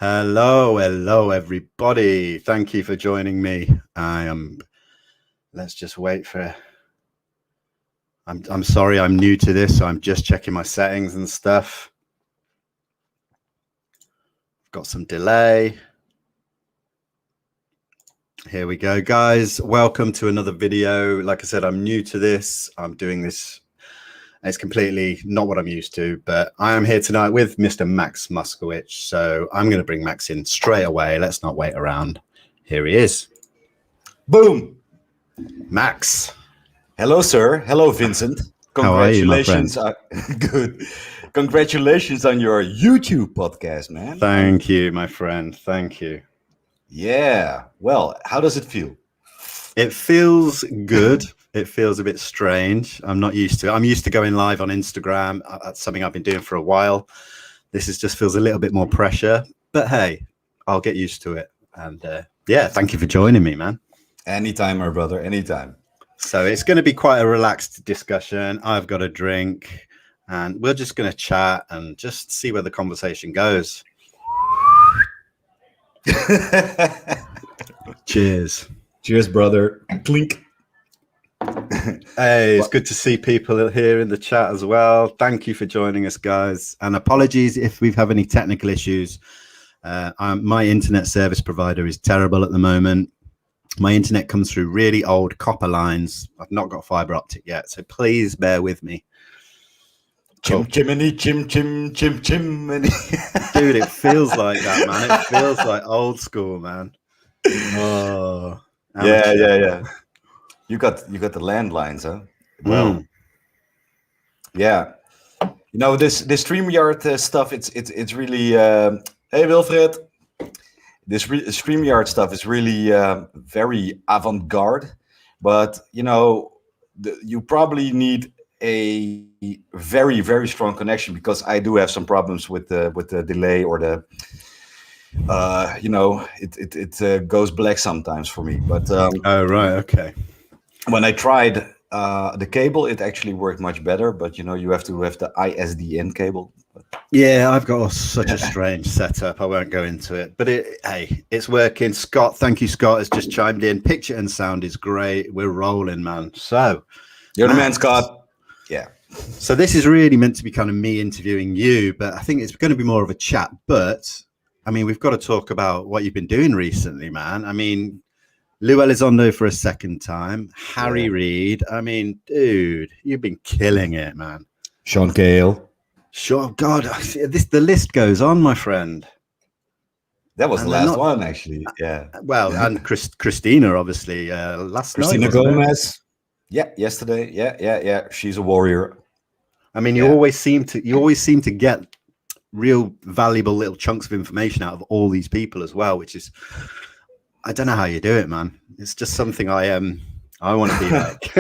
Hello, everybody. Thank you for joining me. Let's just wait for. I'm sorry, I'm new to this, so I'm just checking my settings and stuff. Got some delay. Here we go, guys. Welcome to another video. Like I said, I'm new to this. I'm doing this. It's completely not what I'm used to, but I am here tonight with Mr. Max Moszkowicz. So I'm going to bring Max in straight away. Let's not wait around. Here he is. Boom. Max. Hello, sir. Hello, Vincent. Congratulations. How are you, my friend? Good. Congratulations on your YouTube podcast, man. Thank you, my friend. Thank you. Yeah. Well, how does it feel? It feels good. It feels a bit strange. I'm not used to it. I'm used to going live on Instagram. That's something I've been doing for a while. This just feels a little bit more pressure, but hey, I'll get used to it. And yeah, thank you for joining me, man. Anytime, my brother. Anytime. So it's going to be quite a relaxed discussion. I've got a drink and we're just going to chat and just see where the conversation goes. Cheers. Cheers, brother. Clink. Hey, it's good to see people here in the chat as well. Thank you for joining us, guys. And apologies if we have any technical issues. My internet service provider is terrible at the moment. My internet comes through really old copper lines. I've not got fiber optic yet, so please bear with me. Chimney. Dude, it feels like that, man. It feels like old school, man. Oh, yeah. You got the landlines, huh? Well, yeah. You know this StreamYard stuff. It's really. Hey, Wilfred. This StreamYard stuff is really very avant-garde, but you know, you probably need a very, very strong connection because I do have some problems with the delay or the. You know, it goes black sometimes for me. But oh right, okay. When I tried the cable, it actually worked much better. But you know, you have to have the ISDN cable. Yeah, I've got such a strange setup. I won't go into it, but hey, it's working. Scott, thank you. Scott has just chimed in. Picture and sound is great. We're rolling, man. So you're the man, Scott. Yeah. So this is really meant to be kind of me interviewing you, but I think it's going to be more of a chat. But I mean, we've got to talk about what you've been doing recently, man. I mean, Lou Elizondo for a second time, Harry Reid. I mean, dude, you've been killing it, man. Sean Cale. Sure, God, the list goes on, my friend. That was the last one, actually. Yeah. Well, and Christina, obviously, last Christina night. Gomez. Yeah, yesterday. Yeah. She's a warrior. I mean, you always seem to get real valuable little chunks of information out of all these people as well, which is, I don't know how you do it, man. It's just something I want to be like.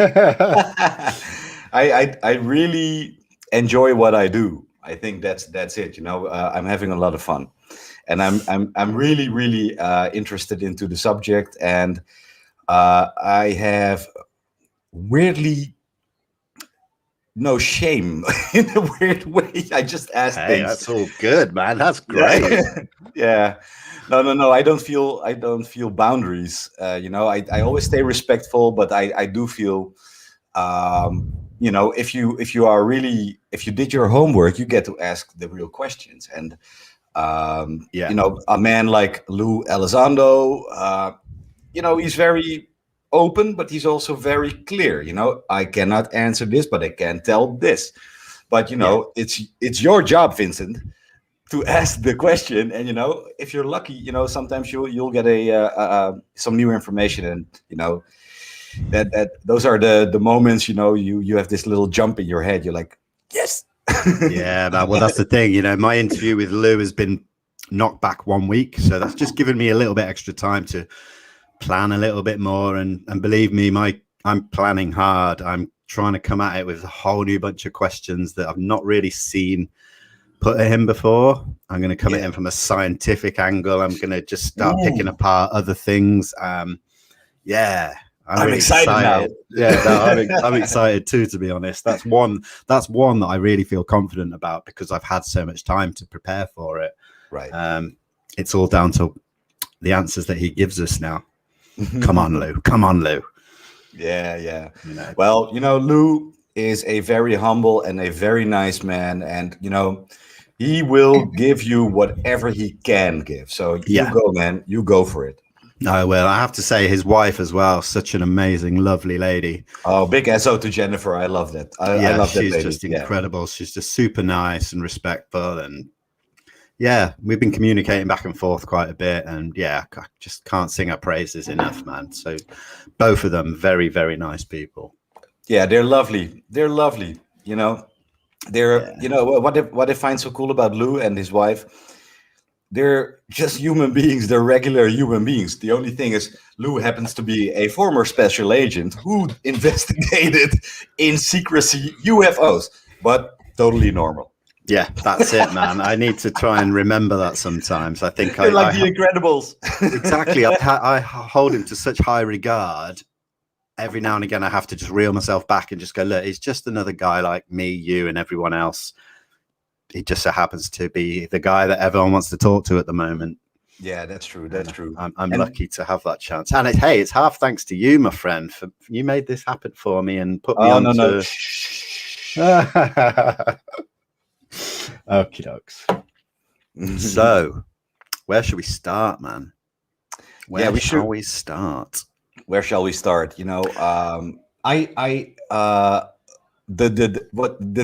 I really enjoy what I do. I think that's it. You know, I'm having a lot of fun, and I'm really interested into the subject, and I have weirdly no shame in a weird way. I just ask things. That's all good, man. That's great. Yeah. No. I don't feel boundaries. You know, I always stay respectful, but I do feel. You know, if you did your homework, you get to ask the real questions. And you know, a man like Lou Elizondo, you know, he's very open, but he's also very clear. You know, I cannot answer this, but I can tell this. But you know, it's your job, Vincent, to ask the question. And you know, if you're lucky, you know, sometimes you'll get some new information, and you know. That those are the moments, you know, you have this little jump in your head. You're like, yes. Yeah, man. Well, that's the thing. You know, my interview with Lou has been knocked back 1 week, so that's just given me a little bit extra time to plan a little bit more. And believe me, I'm planning hard. I'm trying to come at it with a whole new bunch of questions that I've not really seen put at him before. I'm going to come at him from a scientific angle. I'm going to just start picking apart other things. Yeah. I'm really excited now. Yeah, no, I'm excited too, to be honest. That's one that I really feel confident about because I've had so much time to prepare for it. Right. it's all down to the answers that he gives us now. Come on, Lou. Come on, Lou. Yeah. You know. Well, Lou is a very humble and a very nice man, and he will give you whatever he can give. So you go, man. You go for it. No, well, I have to say his wife as well, such an amazing, lovely lady. Oh, big SO to Jennifer. I love that. I love that lady. She's just incredible. She's just super nice and respectful. And yeah, we've been communicating back and forth quite a bit. And yeah, I just can't sing her praises enough, man. So both of them, very, very nice people. Yeah, they're lovely. They're lovely. They're, what I find so cool about Lou and his wife, they're just human beings. They're regular human beings. The only thing is Lou happens to be a former special agent who investigated in secrecy UFOs, but totally normal. Yeah, that's it, man. I need to try and remember that sometimes. I think They're like the Incredibles. Exactly. I hold him to such high regard. Every now and again, I have to just reel myself back and just go, look, he's just another guy like me, you, and everyone else. He just so happens to be the guy that everyone wants to talk to at the moment. Yeah, that's true. That's true. I'm lucky to have that chance. And it's half thanks to you, my friend, for you made this happen for me and put me on to... No. Okie dokes. So, where should we start, man? Where shall we start? Where shall we start? The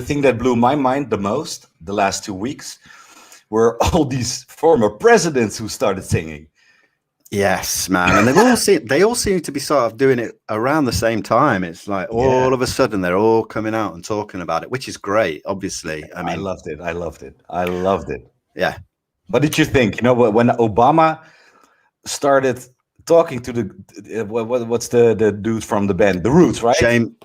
thing that blew my mind the most the last 2 weeks were all these former presidents who started singing. Yes, man, and they all seem to be sort of doing it around the same time. It's like all of a sudden they're all coming out and talking about it, which is great. Obviously, I mean, I loved it. Yeah. What did you think? When Obama started talking to the what's the dude from the band, The Roots, right?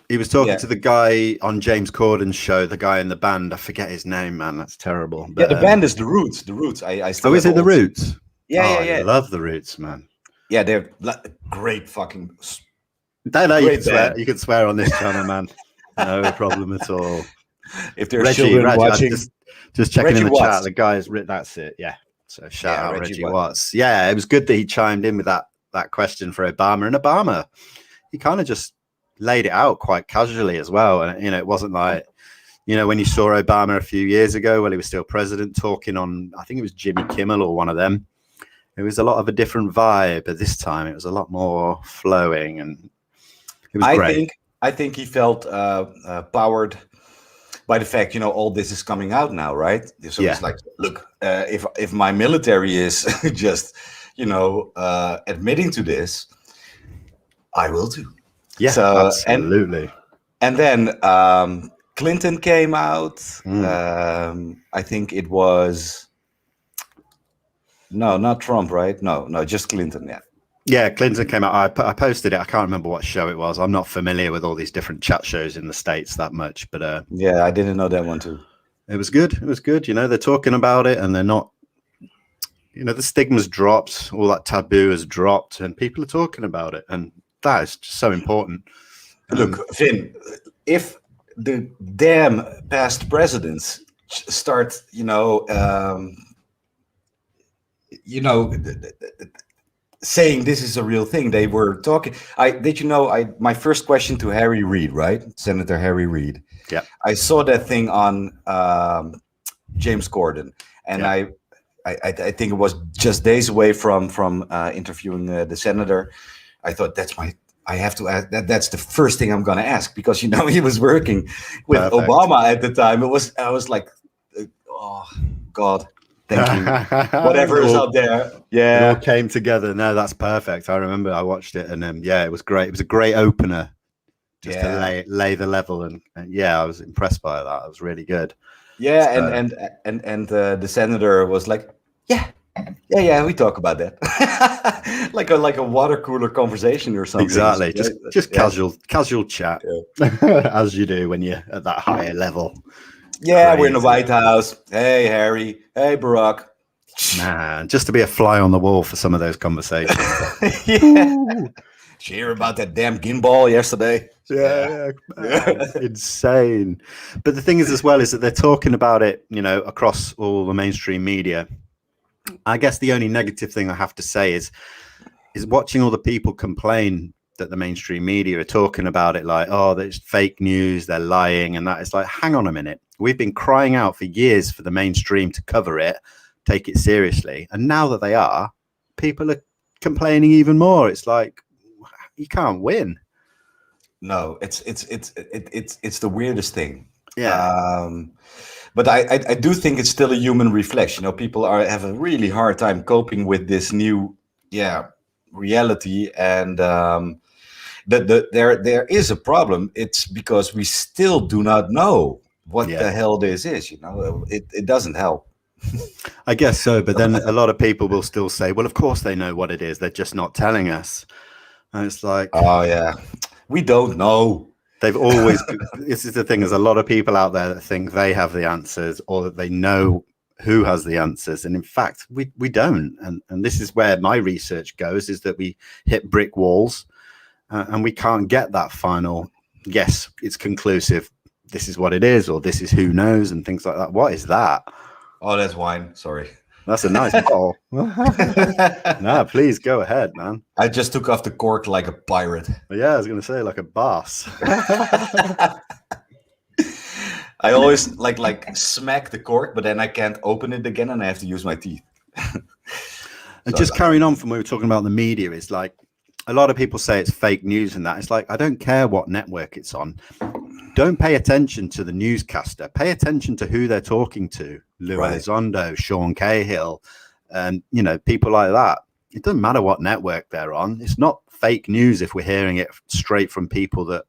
He was talking to the guy on James Corden's show, the guy in the band. I forget his name, man. That's terrible. But, the band is The Roots. The Roots. I still. Oh, is it The Roots? Yeah, I love The Roots, man. Yeah, they're great fucking. You can swear on this channel, man. No problem at all. If there's children watching, just checking in the chat. The guy's written. That's it. Yeah. So shout out Reggie Watts. Yeah, it was good that he chimed in with that question for Obama. And Obama, he kind of just laid it out quite casually as well. And it wasn't like, when you saw Obama a few years ago while he was still president, talking on, I think it was Jimmy Kimmel or one of them. It was a lot of a different vibe, but this time it was a lot more flowing, and it was great. I think he felt powered by the fact, all this is coming out now, right? So it's like, look, if my military is just, admitting to this, I will too. Yeah, so, absolutely. And then Clinton came out. I think it was. No, not Trump, right? No, just Clinton. Yeah, Clinton came out. I posted it. I can't remember what show it was. I'm not familiar with all these different chat shows in the States that much, but yeah, I didn't know that one too. It was good. It was good. They're talking about it, and they're not. The stigma's dropped. All that taboo has dropped, and people are talking about it, and that is just so important. Look, Vin, if the damn past presidents start, saying this is a real thing. They were talking. My first question to Harry Reid, right? Senator Harry Reid. Yeah. I saw that thing on James Corden, and I think it was just days away from interviewing the senator. I thought I have to ask that's the first thing I'm going to ask, because he was working with Obama at the time. I was like, oh God. Thank you. Whatever is out there. Yeah. It all came together. No, that's perfect. I remember I watched it, and it was great. It was a great opener just to lay the level. And I was impressed by that. It was really good. Yeah. So, and the senator was like, yeah, we talk about that. like a water cooler conversation or something. Exactly. Just casual chat, as you do when you're at that higher level. Yeah, we're in the White House. Hey, Harry. Hey, Barack. Man, just to be a fly on the wall for some of those conversations. Did you hear about that damn gimbal yesterday? Yeah. Insane. But the thing is as well is that they're talking about it, across all the mainstream media. I guess the only negative thing I have to say is watching all the people complain that the mainstream media are talking about it like, oh, there's fake news, they're lying, and that. It's like, hang on a minute. We've been crying out for years for the mainstream to cover it, take it seriously, and now that they are, people are complaining even more. It's like, you can't win. No, it's the weirdest thing. Yeah. But I do think it's still a human reflex. You know, people have a really hard time coping with this new reality, and there is a problem. It's because we still do not know what the hell this is. You know, it doesn't help. I guess so, but then a lot of people will still say, well, of course they know what it is, they're just not telling us. And it's like, oh yeah, we don't know. They've always, this is the thing, there's a lot of people out there that think they have the answers, or that they know who has the answers. And in fact, we don't. And this is where my research goes, is that we hit brick walls and we can't get that final, yes, it's conclusive, this is what it is, or this is who knows, and things like that. What is that? Oh, that's wine. Sorry. That's a nice bottle. No, please go ahead, man. I just took off the cork like a pirate. Yeah, I was going to say like a boss. I always like smack the cork, but then I can't open it again and I have to use my teeth. And just carrying on from what we were talking about the media, is like, a lot of people say it's fake news and that. It's like, I don't care what network it's on. Don't pay attention to the newscaster. Pay attention to who they're talking to. Lou Elizondo, Sean Cahill, and people like that. It doesn't matter what network they're on. It's not fake news if we're hearing it straight from people that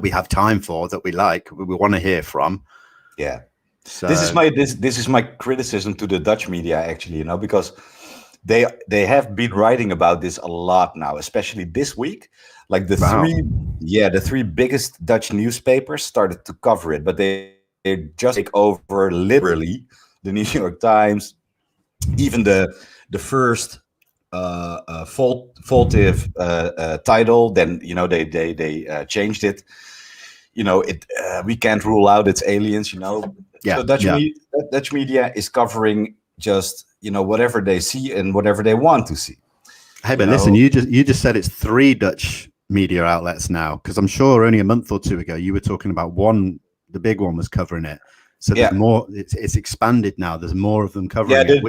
we have time for, that we like, we want to hear from. Yeah. So this is my criticism to the Dutch media, actually, because they have been writing about this a lot now, especially this week. Like the three biggest Dutch newspapers started to cover it, but they just take over literally the New York Times, even the first faultive title. Then they changed it. We can't rule out it's aliens. Yeah. So Dutch media is covering just whatever they see and whatever they want to see. Hey, but listen, you just said it's 3 Dutch media outlets now, because I'm sure only a month or 2 ago you were talking about one. The big one was covering it. So there's more. It's expanded now. There's more of them covering it.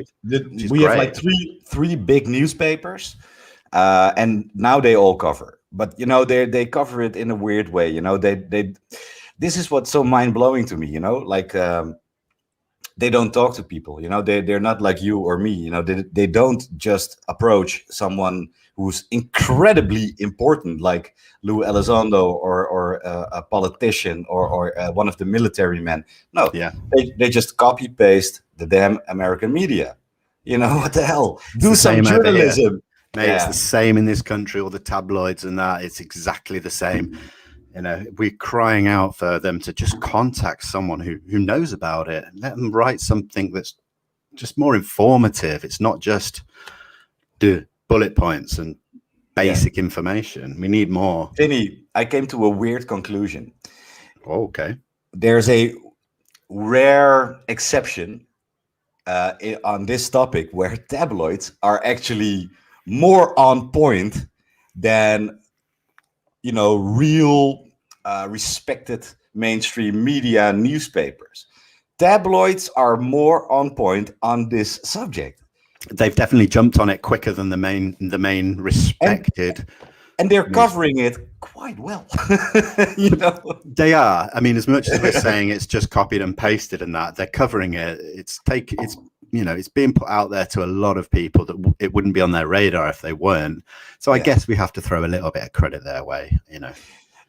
We have like three big newspapers, and now they all cover. But they cover it in a weird way. This is what's so mind blowing to me. They don't talk to people. They're not like you or me. They don't just approach someone who's incredibly important, like Lou Elizondo or a politician or one of the military men. No, they just copy paste the damn American media. What the hell? Do some journalism. Mate, it's the same in this country, all the tabloids and that. It's exactly the same. We're crying out for them to just contact someone who knows about it and let them write something that's just more informative. It's not just the bullet points and basic information. We need more. Vinnie, I came to a weird conclusion. Oh, okay. There's a rare exception on this topic where tabloids are actually more on point than real respected mainstream media newspapers. Tabloids are more on point on this subject. They've definitely jumped on it quicker than the main respected, and they're covering it quite well. They are. I mean, as much as we're saying it's just copied and pasted and that, they're covering it. It's being put out there to a lot of people that it wouldn't be on their radar if they weren't. So I guess we have to throw a little bit of credit their way,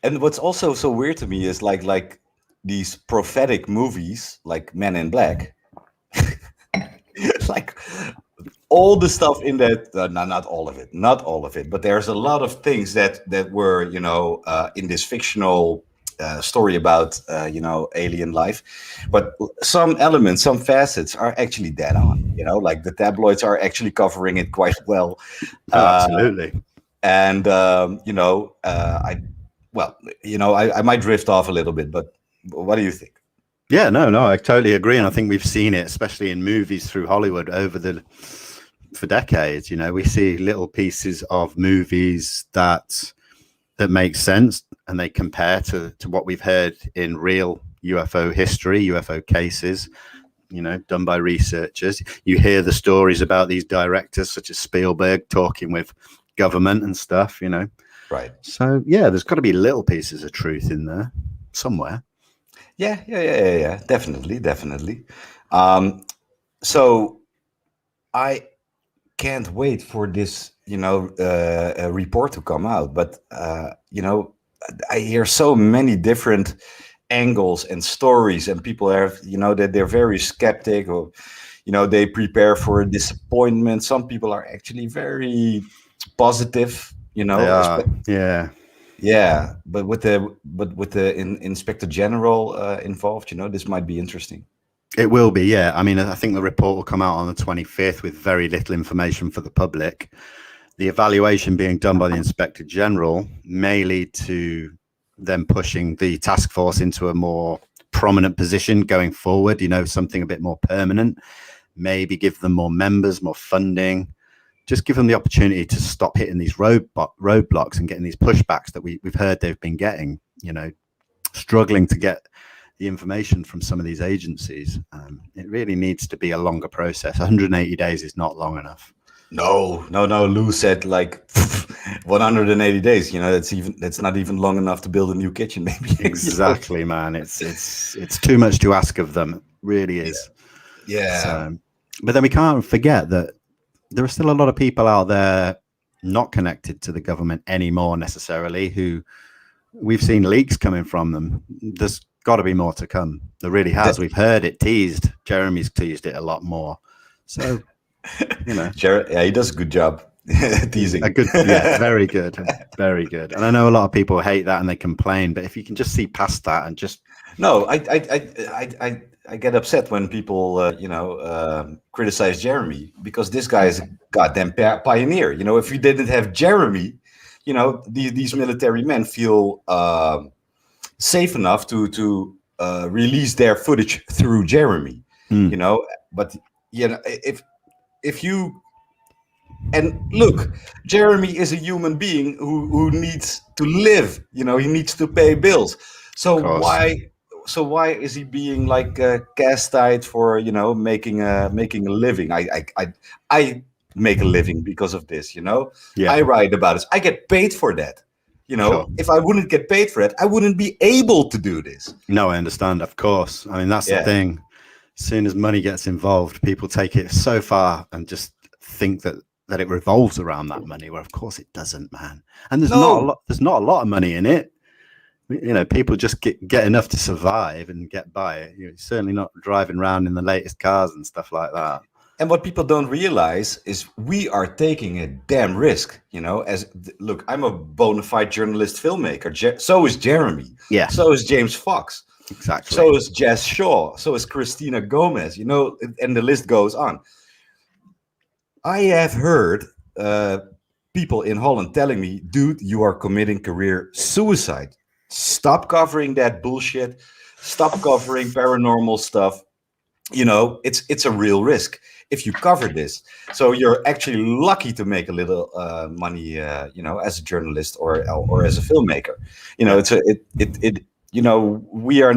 And what's also so weird to me is like these prophetic movies, like Men in Black, like all the stuff in that. Not all of it, but there's a lot of things that were in this fictional story about alien life, but some elements, some facets are actually dead on. Like the tabloids are actually covering it quite well. Absolutely. And I might drift off a little bit, but what do you think? Yeah, no, I totally agree, and I think we've seen it, especially in movies through Hollywood for decades. You know, we see little pieces of movies that make sense, and they compare to what we've heard in real UFO history, UFO cases. You know, done by researchers. You hear the stories about these directors, such as Spielberg, talking with government and stuff. You know, Right. so yeah, there's got to be little pieces of truth in there somewhere. Yeah. Definitely. Um, so I can't wait for this, report to come out. But I hear so many different angles and stories, and people have, that they're very skeptic, or they prepare for a disappointment. Some people are actually very positive, They are, yeah. yeah. But with the inspector general involved, this might be interesting. It will be, yeah. I mean, I think the report will come out on the 25th with very little information for the public. The evaluation being done by the Inspector General may lead to them pushing the task force into a more prominent position going forward, you know, something a bit more permanent, maybe give them more members, more funding, just give them the opportunity to stop hitting these roadblocks and getting these pushbacks that we've heard they've been getting, you know, struggling to get the information from some of these agencies. It really needs to be a longer process. 180 days is not long enough. No. Lou said like 180 days. That's not even long enough to build a new kitchen, maybe. Exactly, man. It's too much to ask of them. It really is. Yeah. So, but then we can't forget that there are still a lot of people out there not connected to the government anymore necessarily, who we've seen leaks coming from them. There's got to be more to come. There really has. We've heard it teased. Jeremy's teased it a lot more. So, you know. Yeah, he does a good job teasing. Yeah, very good. Very good. And I know a lot of people hate that and they complain, but if you can just see past that and just... No, I get upset when people, criticize Jeremy, because this guy is a goddamn pioneer. If you didn't have Jeremy, these military men feel safe enough to release their footage through Jeremy. But if you, and look, Jeremy is a human being who needs to live. He needs to pay bills. So why is he being like cast-eyed for making a living? I make a living because of this. Yeah. I write about it. I get paid for that. Sure. If I wouldn't get paid for it, I wouldn't be able to do this. No, I understand. Of course. I mean, that's the thing. As soon as money gets involved, people take it so far and just think that it revolves around that money, where of course it doesn't, man. And there's not a lot of money in it. People just get enough to survive and get by. You're certainly not driving around in the latest cars and stuff like that. And what people don't realize is we are taking a damn risk. Look, I'm a bona fide journalist, filmmaker. So is Jeremy. Yeah. So is James Fox. Exactly. So is Jess Shaw. So is Christina Gomez. And the list goes on. I have heard people in Holland telling me, dude, you are committing career suicide. Stop covering that bullshit. Stop covering paranormal stuff. It's a real risk if you cover this. So you're actually lucky to make a little money, as a journalist or as a filmmaker. We are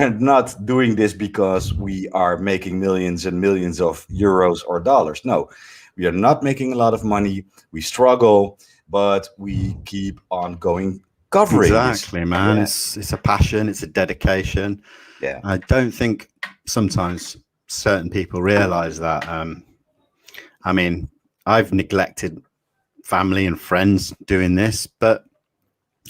not doing this because we are making millions and millions of euros or dollars. No, we are not making a lot of money. We struggle, but we keep on going. Exactly, man. Yeah. It's a passion. It's a dedication. Yeah. I don't think sometimes certain people realize that. I mean, I've neglected family and friends doing this, but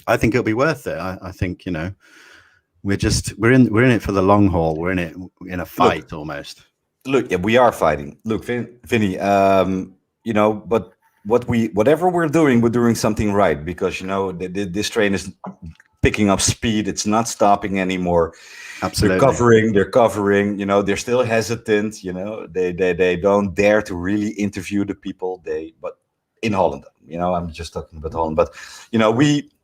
I think it'll be worth it. I think, we're in it for the long haul. We're in it in a fight almost. Look, yeah, we are fighting. Look, Vinnie, but whatever we're doing something right, because this train is picking up speed. It's not stopping anymore. Absolutely. They're covering, they're still hesitant, they don't dare to really interview the people. But in Holland, I'm just talking about Holland, but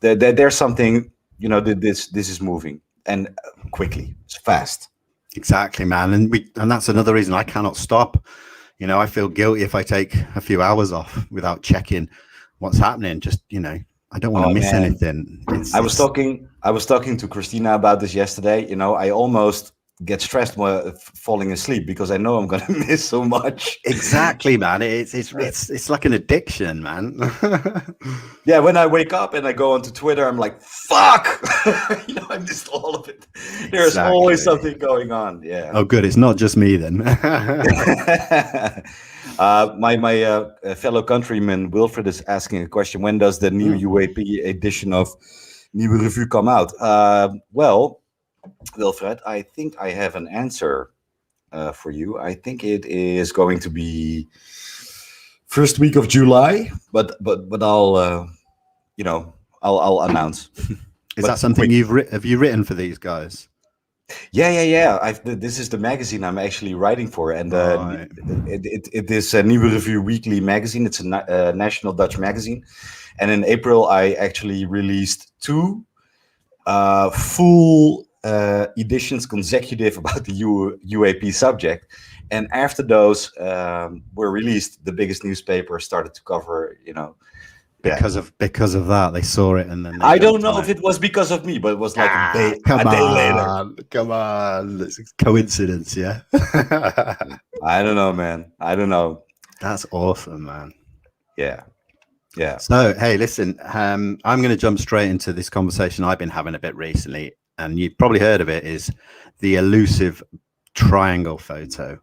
there's something, this is moving. and quickly. It's fast. Exactly, man. And that's another reason I cannot stop. You know, I feel guilty if I take a few hours off without checking what's happening. Just, you know, I don't want to miss anything. I was talking to Christina about this yesterday. You know, I almost get stressed while falling asleep because I know I'm going to miss so much. Exactly, man. It's like an addiction, man. Yeah, when I wake up and I go onto Twitter, I'm like, fuck! You know, I missed all of it. There's always something going on. Yeah. Oh, good. It's not just me then. My fellow countryman Wilfred is asking a question. When does the new UAP edition of Nieuwe Revue come out? Well, Wilfred, I think I have an answer for you. I think it is going to be first week of July, but I'll I'll announce. Is that something have you written for these guys? Yeah. This is the magazine I'm actually writing for, and it is a Nieuwe Revue weekly magazine. It's a national Dutch magazine, and in April I actually released 2 full editions consecutive about the UAP subject, and after those were released, the biggest newspaper started to cover, you know, because of that they saw it, and then I don't know if it was because of me, but it was like a day later. Come on, it's a coincidence. Yeah. I don't know, man. I don't know. That's awesome, man. Yeah. So hey, listen, I'm going to jump straight into this conversation I've been having a bit recently, and you've probably heard of it, is the elusive triangle photo.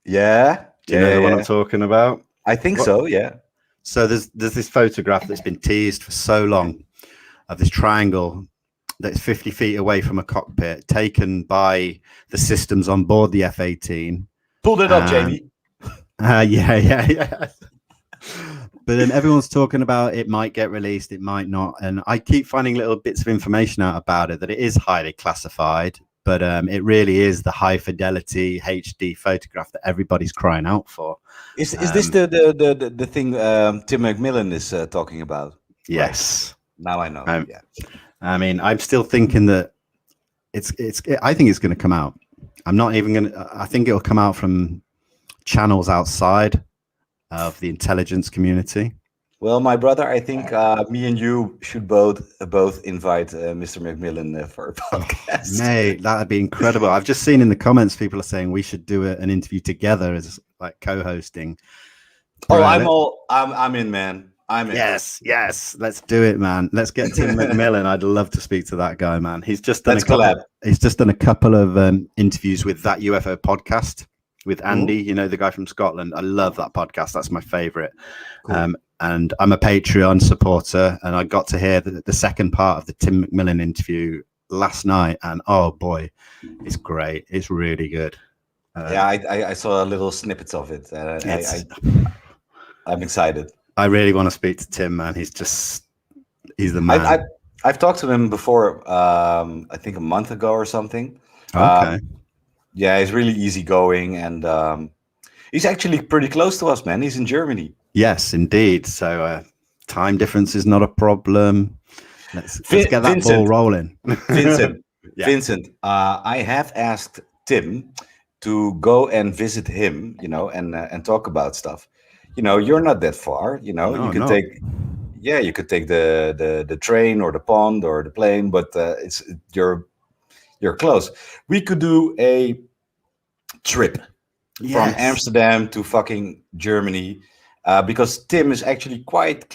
Yeah. Do you know what I'm talking about? I think so, yeah. So there's this photograph that's been teased for so long of this triangle that's 50 feet away from a cockpit, taken by the systems on board the F-18. Pulled it up, Jamie. Yeah. But then everyone's talking about it might get released, it might not. And I keep finding little bits of information out about it, that it is highly classified, but it really is the high fidelity HD photograph that everybody's crying out for. Is this the thing Tim McMillan is talking about? Yes. Right. Now I know. Yeah. I mean, I'm still thinking that I think it's going to come out. I'm not even going to. I think it'll come out from channels outside of the intelligence community. Well, my brother, I think me and you should both invite Mr. McMillan for a podcast. Mate, that'd be incredible. I've just seen in the comments people are saying we should do an interview together as like co-hosting. Oh, I'm in, man. I'm in. Yes. Let's do it, man. Let's get Tim McMillan. I'd love to speak to that guy, man. He's just done a couple of interviews with That UFO podcast with Andy, you know, the guy from Scotland. I love that podcast. That's my favorite. Cool. And I'm a Patreon supporter, and I got to hear the second part of the Tim McMillan interview last night, and oh boy, it's great. It's really good. I saw little snippets of it. I'm excited. I really want to speak to Tim, man. He's the man. I've talked to him before, I think a month ago or something. Okay. Yeah, he's really easygoing, and he's actually pretty close to us, man. He's in Germany. Yes, indeed. So time difference is not a problem. Let's get that ball rolling. Vincent, I have asked Tim to go and visit him, you know, and talk about stuff. You know, you're not that far. You know, you could take the train or the pond or the plane, but you're close. We could do a trip from Amsterdam to fucking Germany, because Tim is actually quite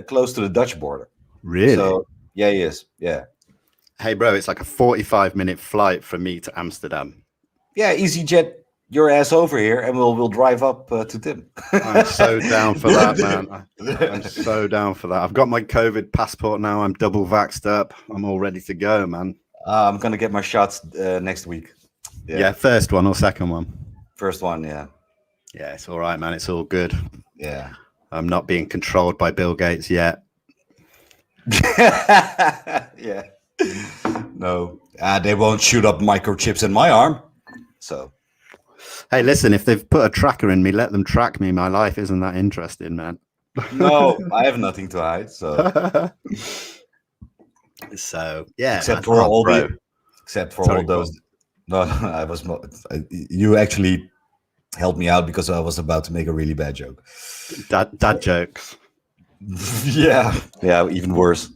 close to the Dutch border. Really? So yeah, he is. Yeah. Hey, bro, it's like a 45-minute flight from me to Amsterdam. Yeah, EasyJet your ass over here, and we'll drive up to Tim. I'm so down for that, man. I'm so down for that. I've got my COVID passport now. I'm double vaxxed up. I'm all ready to go, man. I'm gonna get my shots next week. Yeah, first one or second one? First one, yeah. Yeah, it's all right, man. It's all good. Yeah. I'm not being controlled by Bill Gates yet. Yeah. No, they won't shoot up microchips in my arm. So. Hey, listen, if they've put a tracker in me, let them track me. My life isn't that interesting, man. No, I have nothing to hide. So. So yeah, except man. for Oh, all bro. all those. No, I was not. You actually helped me out because I was about to make a really bad joke. Dad jokes. Yeah, even worse.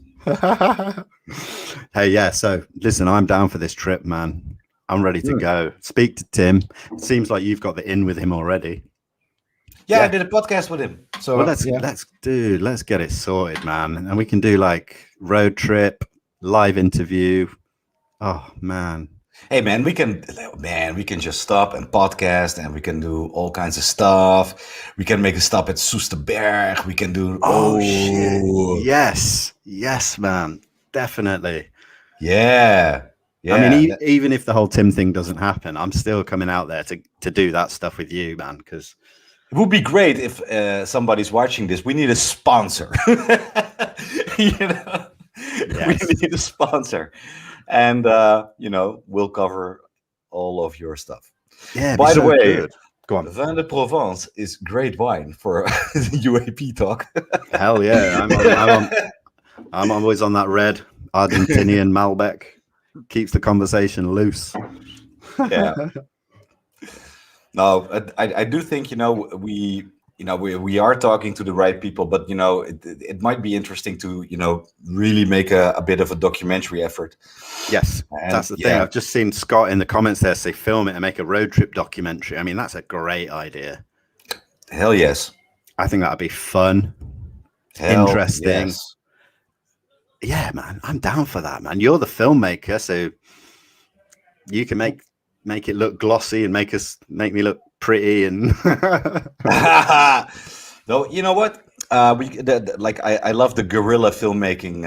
Hey, yeah. So listen, I'm down for this trip, man. I'm ready to go. Speak to Tim. It seems like you've got the in with him already. Yeah, I did a podcast with him. So well, let's get it sorted, man, and we can do like road trip, live interview. Oh man. Hey man, we can just stop and podcast, and we can do all kinds of stuff. We can make a stop at Soesterberg. We can do shit. Yes, man, definitely. Yeah. I mean, even if the whole Tim thing doesn't happen, I'm still coming out there to do that stuff with you, man. Because it would be great if somebody's watching this. We need a sponsor. We need a sponsor. And we'll cover all of your stuff. Yeah. By the way, good. Go on. Vin de Provence is great wine for UAP talk. Hell yeah! I'm always on that red Argentinian Malbec. Keeps the conversation loose. Yeah. No, I do think we are talking to the right people, but it might be interesting to really make a bit of a documentary effort. Yes, that's the thing. I've just seen Scott in the comments there say film it and make a road trip documentary. I mean, that's a great idea. Hell yes. I think that'd be fun. Interesting. Yes. Yeah, man, I'm down for that, man. You're the filmmaker, so you can make it look glossy and make me look pretty and no, you know what? I love the guerrilla filmmaking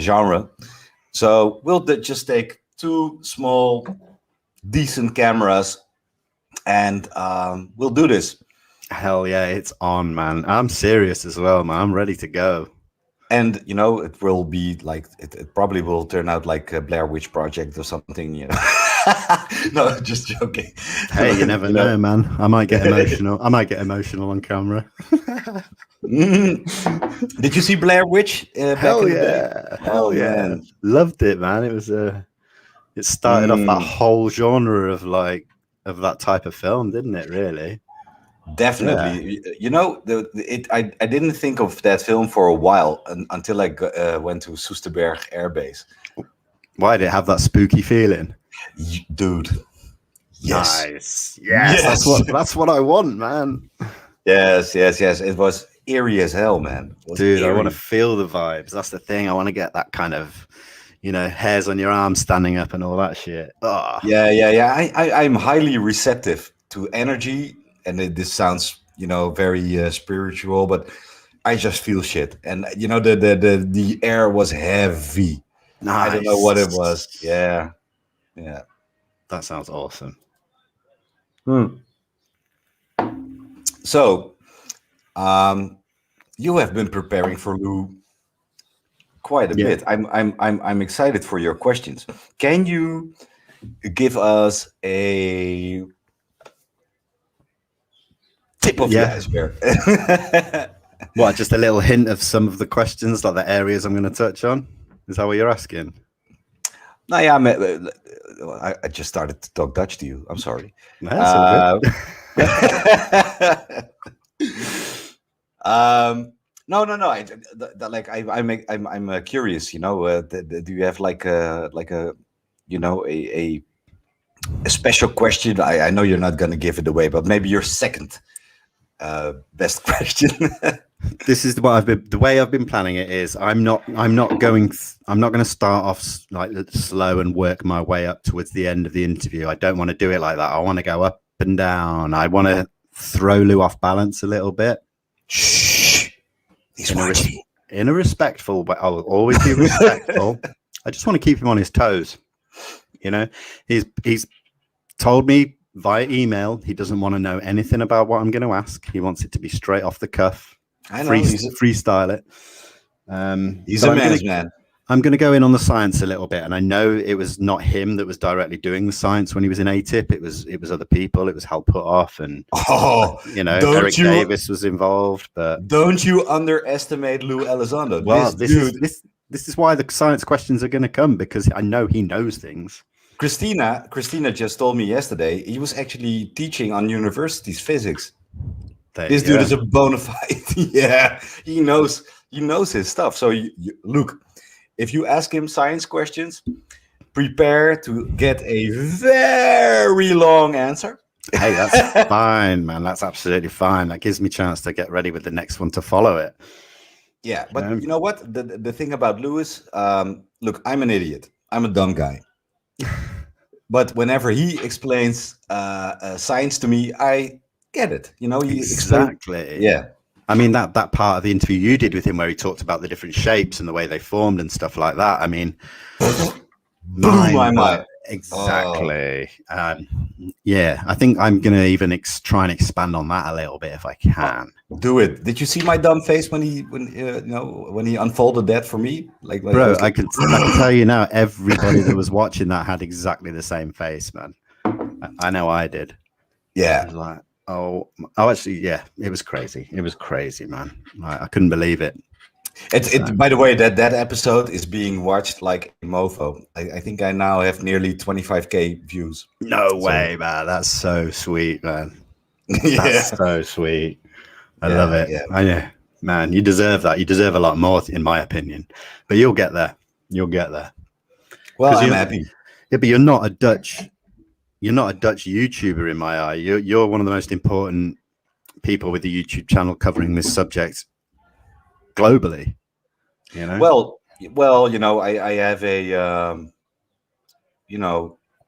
genre. So we'll just take 2 small, decent cameras, and we'll do this. Hell yeah, it's on, man. I'm serious as well, man. I'm ready to go. And it will be like it probably will turn out like a Blair Witch Project or something. No, just joking. Hey, you never know, man. I might get emotional. I might get emotional on camera. Did you see Blair Witch? Hell yeah! Hell yeah! Man. Loved it, man. It was it started off that whole genre of that type of film, didn't it? Really. Definitely. Yeah. I didn't think of that film for a while until I went to Soesterberg Air Base. Why did it have that spooky feeling? Dude. Yes. Yes. That's what I want, man. Yes. It was eerie as hell, man. Dude, I want to feel the vibes. That's the thing. I want to get that kind of, hairs on your arms standing up and all that shit. Oh. Yeah. I'm highly receptive to energy. And this sounds, very spiritual, but I just feel shit. And the air was heavy. Nice. I don't know what it was. Yeah. That sounds awesome. So, you have been preparing for Lou quite a bit. I'm excited for your questions. Can you give us a tip of the iceberg? What, just a little hint of some of the questions, like the areas I'm going to touch on? Is that what you're asking? No, yeah, I just started to talk Dutch to you. I'm sorry. That's all good. No. I'm curious. Do you have like a special question? I know you're not going to give it away, but maybe your second best question. This is what the way I've been planning it is I'm not going to start off like slow and work my way up towards the end of the interview. I don't want to do it like that. I want to go up and down. I want to throw Lou off balance a little bit. Shh. He's watching. In a respectful, but I'll always be respectful. I just want to keep him on his toes. He's told me via email he doesn't want to know anything about what I'm going to ask. He wants it to be straight off the cuff. I know, freestyle it. He's a man's man. I'm going to go in on the science a little bit, and I know it was not him that was directly doing the science when he was in ATIP. It was other people. It was Hal Puthoff, and Eric Davis was involved. But don't you underestimate Lou Elizondo? Well, this is why the science questions are going to come, because I know he knows things. Christina just told me yesterday he was actually teaching on university's physics. This dude is a bona fide. Yeah, he knows his stuff. So look, if you ask him science questions, prepare to get a very long answer. Hey, that's fine, man. That's absolutely fine. That gives me a chance to get ready with the next one to follow it. Yeah, but you know what? The thing about Lewis, look, I'm an idiot. I'm a dumb guy. But whenever he explains science to me, I get it. You know, exactly. Yeah. I mean, that part of the interview you did with him where he talked about the different shapes and the way they formed and stuff like that. I mean, blew my mind. Exactly. Yeah, I think I'm going to even try and expand on that a little bit if I can. Do it. Did you see my dumb face when he unfolded that for me? Like, bro, I can tell you now, everybody that was watching that had exactly the same face, man. I know I did. Yeah. I was like, oh, actually, yeah, it was crazy. It was crazy, man. I couldn't believe it. By the way, that episode is being watched like a mofo. I think I now have nearly 25K views. No way, man. That's so sweet, man. That's so sweet. I love it. Yeah. Man, you deserve that. You deserve a lot more, in my opinion. But you'll get there. You'll get there. Well, I'm happy. Yeah, but you're not a Dutch YouTuber in my eye. You're one of the most important people with the YouTube channel covering this subject globally. You know. Well, you know, I have a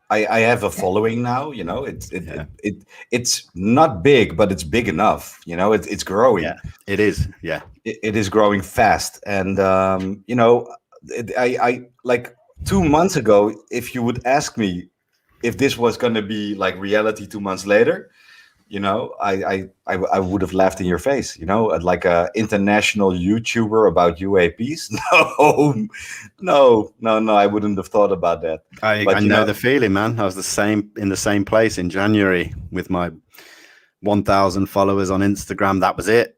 I have a following now. You know, it's not big, but it's big enough. You know, it's growing. Yeah, it is. Yeah, it is growing fast. And you know, I like 2 months ago, if you would ask me if this was going to be like reality 2 months later, you know, I would have laughed in your face. You know, like a international YouTuber about UAPs. No, I wouldn't have thought about that. I know the feeling, man. I was in the same place in January with my 1,000 followers on Instagram. That was it.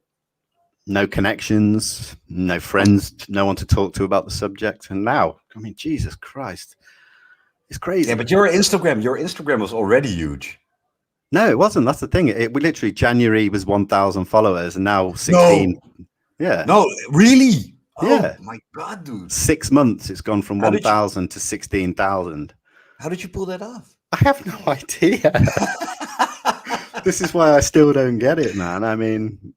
No connections, no friends, no one to talk to about the subject. And now, I mean, Jesus Christ, it's crazy. Yeah, but your Instagram was already huge. No, it wasn't. That's the thing. We literally, January was 1,000 followers and now 16. No. Yeah. No, really? Yeah. Oh my God, dude. 6 months, it's gone from 1,000 to 16,000. How did you pull that off? I have no idea. This is why I still don't get it, man. I mean,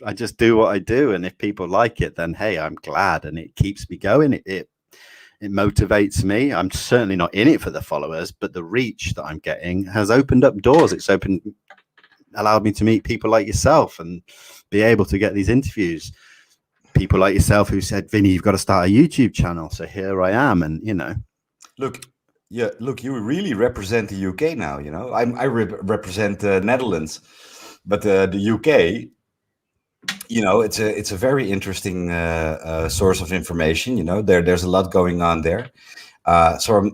I just do what I do. And if people like it, then, hey, I'm glad. And it keeps me going. It motivates me. I'm certainly not in it for the followers, but the reach that I'm getting has opened up doors. It's allowed me to meet people like yourself and be able to get these interviews. People like yourself who said, Vinnie, you've got to start a YouTube channel. So here I am. And, you know. Look, you really represent the UK now, you know. I represent the Netherlands, but the UK, you know, it's a very interesting source of information. You know, there's a lot going on there. So I'm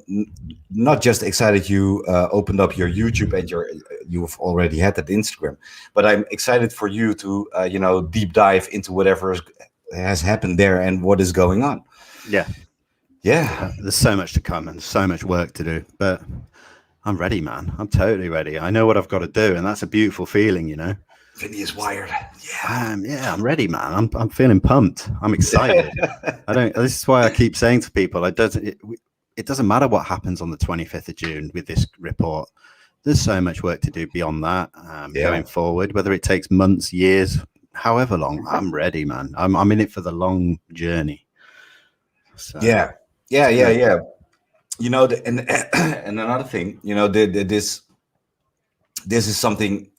not just excited you opened up your YouTube and you've already had that Instagram, but I'm excited for you to you know, deep dive into whatever has happened there and what is going on. Yeah. There's so much to come and so much work to do, but I'm ready, man. I'm totally ready. I know what I've got to do, and that's a beautiful feling, you know. Vinnie is wired. Yeah, I'm ready, man. I'm feeling pumped. I'm excited. This is why I keep saying to people, it doesn't matter what happens on the 25th of June with this report. There's so much work to do beyond that, going forward, whether it takes months, years, however long. I'm ready, man. I'm in it for the long journey. So, yeah. You know, and another thing, you know, this is something,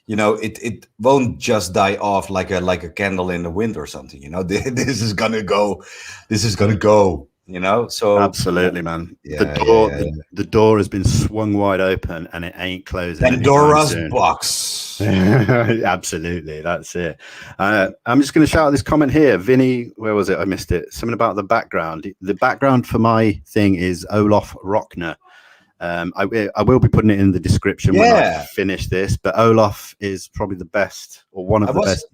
you know, it won't just die off like a candle in the wind or something. You know, this is gonna go. You know, so absolutely, man. The door has been swung wide open, and it ain't closing. Pandora's box. Absolutely, that's it. I'm just going to shout out this comment here, Vinnie. Where was it? I missed it. Something about the background. The background for my thing is Olaf Rockner. I will be putting it in the description when I finish this. But Olaf is probably the best, or one of the best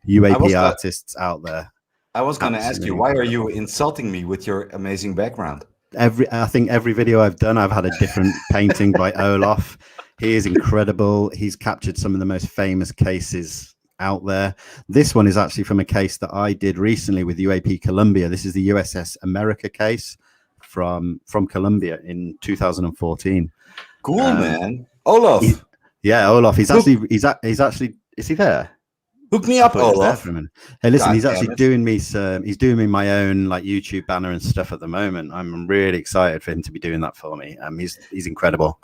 UAP artists out there. I was going to ask you, Absolutely why are incredible. you insulting me with your amazing background? I think every video I've done, I've had a different painting by Olaf. He is incredible. He's captured some of the most famous cases out there. This one is actually from a case that I did recently with UAP Columbia. This is the USS America case from Columbia in 2014. Cool, man. Olaf, Yeah, Olaf. He's hook, actually. Is he there? hook me I up, thought he was there Olaf. for a minute. Hey, listen, God he's damn actually it. doing me some. He's doing me my own like YouTube banner and stuff at the moment. I'm really excited for him to be doing that for me. He's incredible.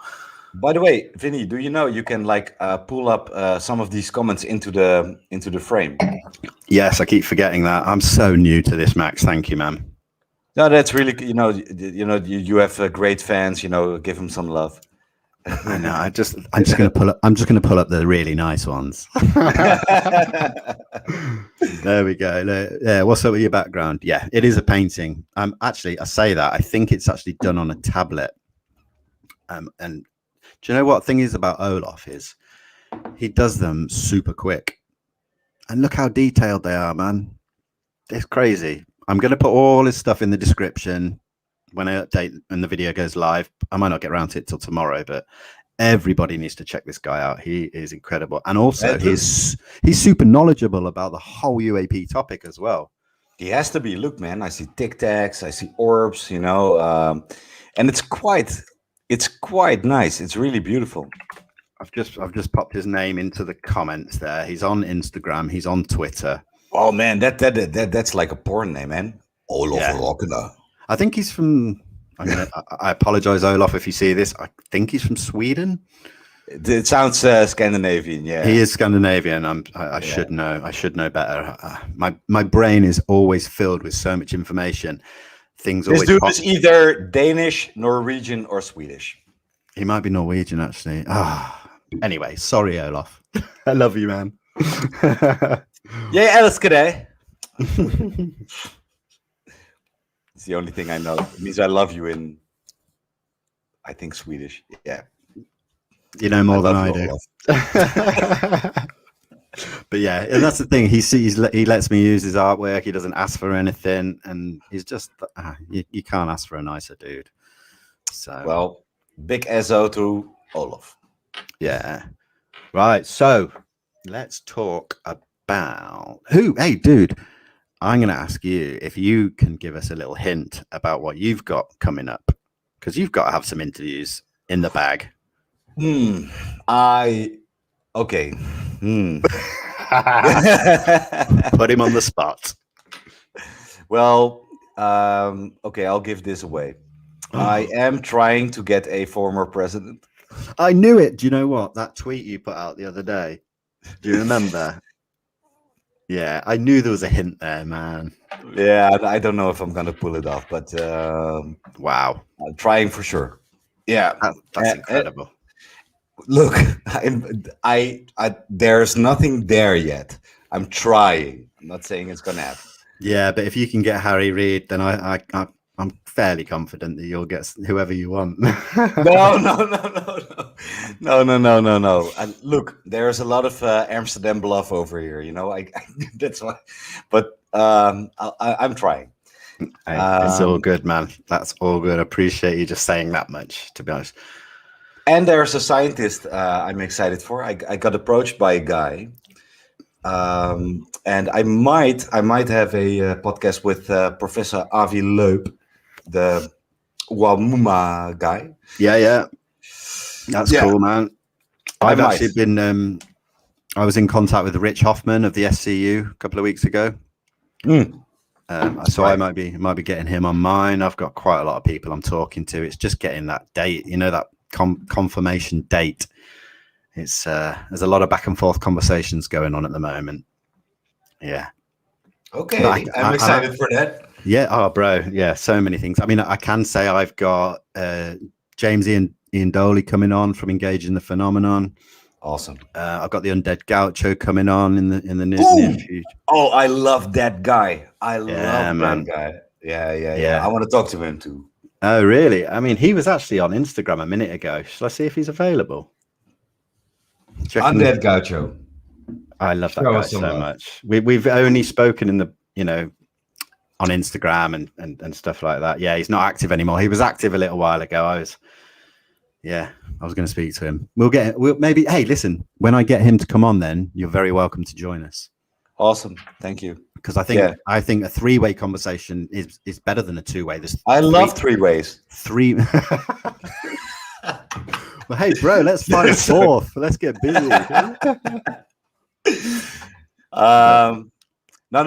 By the way, Vinny, do you know you can like pull up some of these comments into the frame? Yes, I keep forgetting that. I'm so new to this, Max. Thank you, man. No, that's really, you have great fans. Give them some love. I know. I'm just gonna pull up. I'm just gonna pull up the really nice ones. There we go. Yeah. What's up with your background? Yeah, it is a painting. Actually, I say that. I think it's actually done on a tablet. And do you know what thing is about Olaf is he does them super quick, and look how detailed they are, man. It's crazy. I'm gonna put all his stuff in the description when I update and the video goes live. I might not get around to it till tomorrow, but everybody needs to check this guy out. He is incredible, and also he's super knowledgeable about the whole UAP topic as well. He has to be. Look, man, I see tic tacs, I see orbs, and it's quite nice. It's really beautiful. I've just popped his name into the comments there. He's on Instagram. He's on Twitter. Oh man, that's like a porn name, man. Olaf Rockena. I think he's from. I apologize, Olaf, if you see this. I think he's from Sweden. It sounds Scandinavian, yeah. He is Scandinavian. I should know. I should know better. My brain is always filled with so much information. Things this always. Dude is either Danish, Norwegian, or Swedish. He might be Norwegian, actually. Anyway, sorry, Olaf. I love you, man. Yeah, älskar dig. It's the only thing I know. It means I love you in, I think, Swedish. Yeah. You know more than I do. But yeah, and that's the thing. He lets me use his artwork. He doesn't ask for anything, and he's just you can't ask for a nicer dude. So well, big SO to Olaf. Yeah. Right. So let's talk about who. Hey, dude. I'm going to ask you if you can give us a little hint about what you've got coming up, because you've got to have some interviews in the bag. Okay. Put him on the spot. Well, okay, I'll give this away. I am trying to get a former president. I knew it. Do you know what? That tweet you put out the other day. Do you remember? Yeah, I knew there was a hint there, man. Yeah, I don't know if I'm gonna pull it off, but wow, I'm trying for sure. Yeah, that's incredible. Look, I there's nothing there yet. I'm trying. I'm not saying it's gonna happen. Yeah, but if you can get Harry Reid, then I'm fairly confident that you'll get whoever you want. No. And look, there's a lot of Amsterdam bluff over here. That's why. But I'm trying. It's all good, man. That's all good. I appreciate you just saying that much, to be honest. And there's a scientist I'm excited for. I got approached by a guy. And I might have a podcast with Professor Avi Loeb, the Wamuma guy. Yeah. That's cool, man. I've actually been, I was in contact with Rich Hoffman of the SCU a couple of weeks ago. So I might be getting him on mine. I've got quite a lot of people I'm talking to. It's just getting that date, that confirmation date. It's there's a lot of back and forth conversations going on at the moment. Yeah. Okay, I'm excited for that. Yeah. Oh, bro. Yeah. So many things. I mean, I can say I've got James Ian Doley coming on from Engaging the Phenomenon. Awesome. I've got the Undead Gaucho coming on in the near future. Oh, I love that guy. I love that guy. Yeah. I want to talk to him too. Oh, really? I mean, he was actually on Instagram a minute ago. Shall I see if he's available? Undead Gaucho. I love that guy so much. We've only spoken in the on Instagram and stuff like that. Yeah, he's not active anymore. He was active a little while ago. I was going to speak to him. Maybe, hey, listen, when I get him to come on, then you're very welcome to join us. Awesome. Thank you. Because I think a 3-way conversation is better than a 2-way. I love 3 ways. Well, hey, bro, let's find a 4th. Let's get busy. No.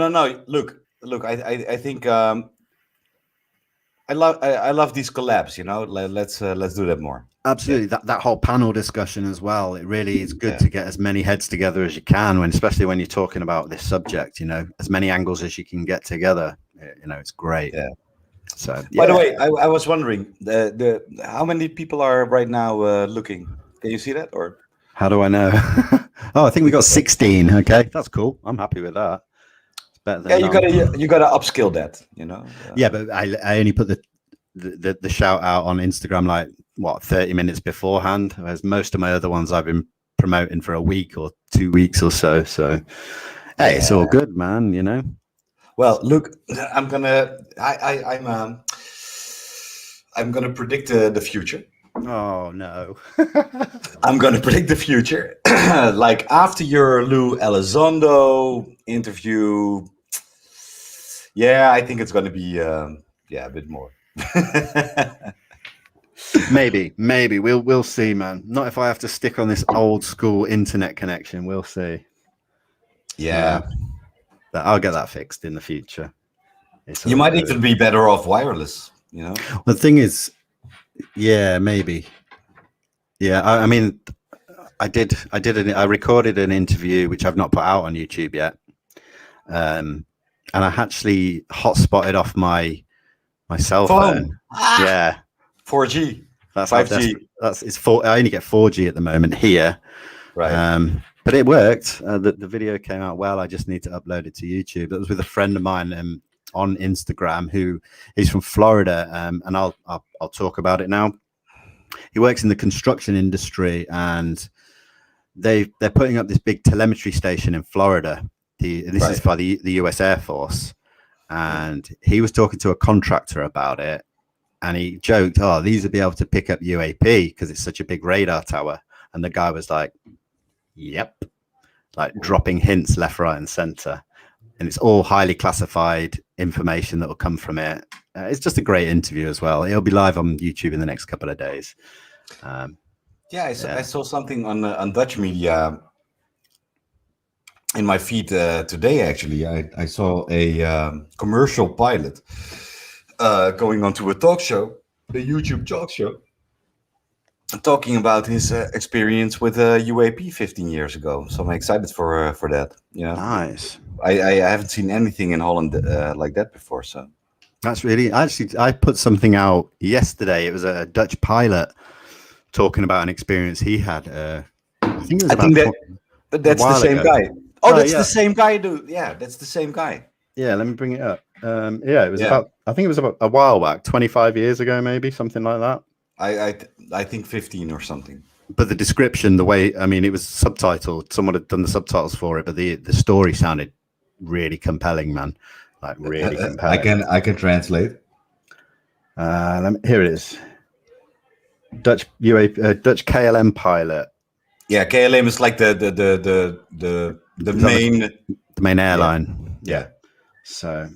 Look. I think I love these collabs. You know, let's do that more. Absolutely, that whole panel discussion as well. It really is good to get as many heads together as you can, especially when you're talking about this subject. You know, as many angles as you can get together. You know, it's great. Yeah. So, by the way, I was wondering the how many people are right now looking. Can you see that, or how do I know? Oh, I think we got 16. Okay, that's cool. I'm happy with that. It's better than you gotta upskill that. You know. Yeah, but I only put the shout out on Instagram like 30 minutes beforehand, whereas most of my other ones I've been promoting for a week or 2 weeks or so. So hey, it's all good, man. You know. Well, look, I'm gonna predict the future. Oh no. I'm gonna predict the future. Like after your Lou Elizondo interview, I think it's gonna be a bit more. Maybe we'll see, man. Not if I have to stick on this old school internet connection. We'll see. Yeah. I'll get that fixed in the future. You might even be better off wireless, you know? Well, the thing is, maybe. Yeah, I mean, I recorded an interview, which I've not put out on YouTube yet. And I actually hotspotted off my cell phone. Yeah. 4G. That's 5G. I only get 4G at the moment here. Right. But it worked. The video came out well. I just need to upload it to YouTube. That was with a friend of mine on Instagram who is from Florida, and I'll talk about it now. He works in the construction industry, and they're putting up this big telemetry station in Florida. This is by the U.S. Air Force, and he was talking to a contractor about it, and he joked, "Oh, these will be able to pick up UAP because it's such a big radar tower." And the guy was like, "Yep," like dropping hints left, right, and center, and it's all highly classified information that will come from it. It's just a great interview as well. It'll be live on YouTube in the next couple of days. I saw something on Dutch media in my feed today. Actually, I saw a commercial pilot going onto a talk show, a YouTube talk show, talking about his experience with UAP 15 years ago. So I'm excited for that. Yeah, nice. I haven't seen anything in Holland like that before. So that's really I put something out yesterday. It was a Dutch pilot talking about an experience he had. I think that's the same guy. Oh, that's the same guy, dude. Yeah, that's the same guy. Yeah, let me bring it up. It was about. I think it was about a while back, 25 years ago, maybe something like that. I think 15 or something. But the description, the way, I mean, it was subtitled. Someone had done the subtitles for it, but the story sounded really compelling, man. Like really compelling. I can translate. Here it is. Dutch Dutch KLM pilot. Yeah, KLM is like the main airline. Yeah. So,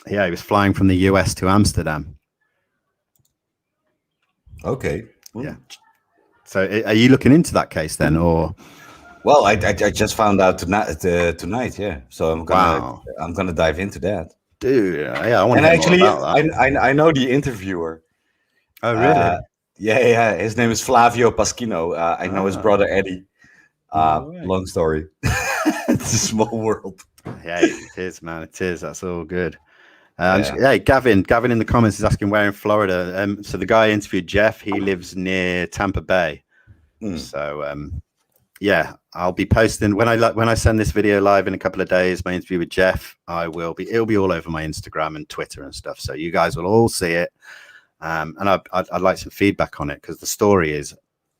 he was flying from the US to Amsterdam. Okay. Yeah. So, are you looking into that case then, or? Well, I just found out tonight. Yeah. So I'm gonna dive into that. Dude, yeah, I want to hear actually, more about that. I know the interviewer. Oh, really? Yeah. His name is Flavio Paschino. I know his brother Eddie. Long story. It's a small world. Yeah, it is, man. It is. That's all good. Gavin in the comments is asking where in Florida. So the guy I interviewed, Jeff, he lives near Tampa Bay. So I'll be posting when I send this video live in a couple of days. My interview with Jeff, it'll be all over my Instagram and Twitter and stuff. So you guys will all see it. And I'd like some feedback on it because the story is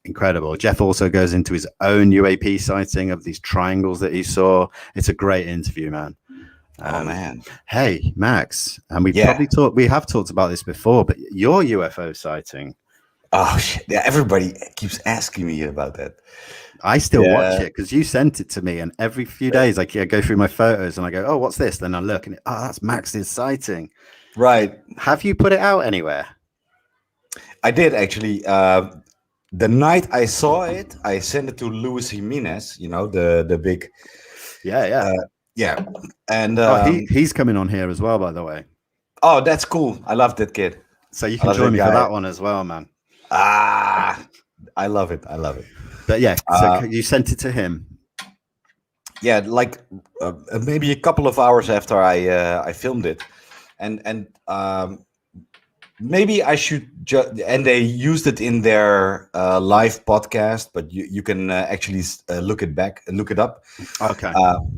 incredible. Jeff also goes into his own UAP sighting of these triangles that he saw. It's a great interview, man. Oh man. Hey, Max, and Yeah. we have talked about this before, but your UFO sighting, Oh shit. Yeah, everybody keeps asking me about that. I still watch Yeah. it because you sent it to me, and every few days I go through my photos and I go, oh, what's this? Then I look and that's Max's sighting. Right. Have you put it out anywhere? I did actually. The night I saw it, I sent it to Luis Jimenez. You know, the big. Yeah. Yeah. And Oh, he's coming on here as well, by the way. oh, that's cool. I love that kid. So you I can love join that me for guy. that one as well, man. Ah, I love it. I love it. But yeah, so you sent it to him. Yeah, like maybe a couple of hours after I filmed it, and maybe I should just, and they used it in their live podcast, but you can actually look it up. Okay.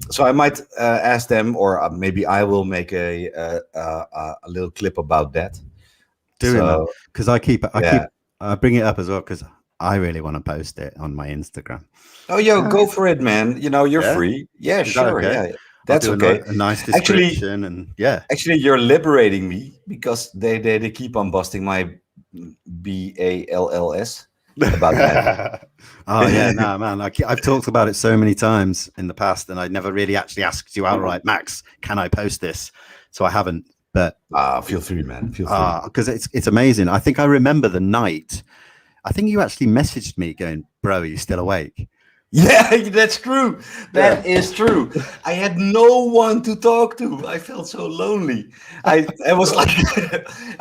So I might ask them, or maybe I will make a little clip about that. Do it, man. Because I bring it up as well because I really want to post it on my Instagram. Oh, yo, go for it, man. You know, you're free. Yeah, sure. Okay? Yeah, that's okay. A nice description, Actually, you're liberating me because they keep on busting my BALLS about that. Oh yeah, no, man. I've talked about it so many times in the past, and I never really actually asked you outright, Max, can I post this? So I haven't. But feel free, man. Feel free. Because it's amazing. I think I remember the night. I think you actually messaged me going, "Bro, are you still awake?" Yeah, that's true. That is true. I had no one to talk to. I felt so lonely. I was like,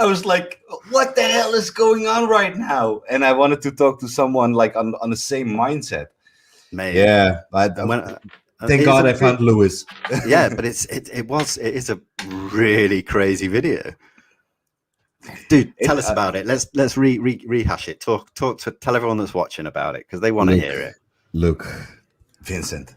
I was like, what the hell is going on right now? And I wanted to talk to someone like on the same mindset. Mate. Yeah, thank God I found Lewis. Yeah, but it is a really crazy video. Dude, tell us about it. Let's rehash it. Tell everyone that's watching about it because they want to hear it. Look, Vincent.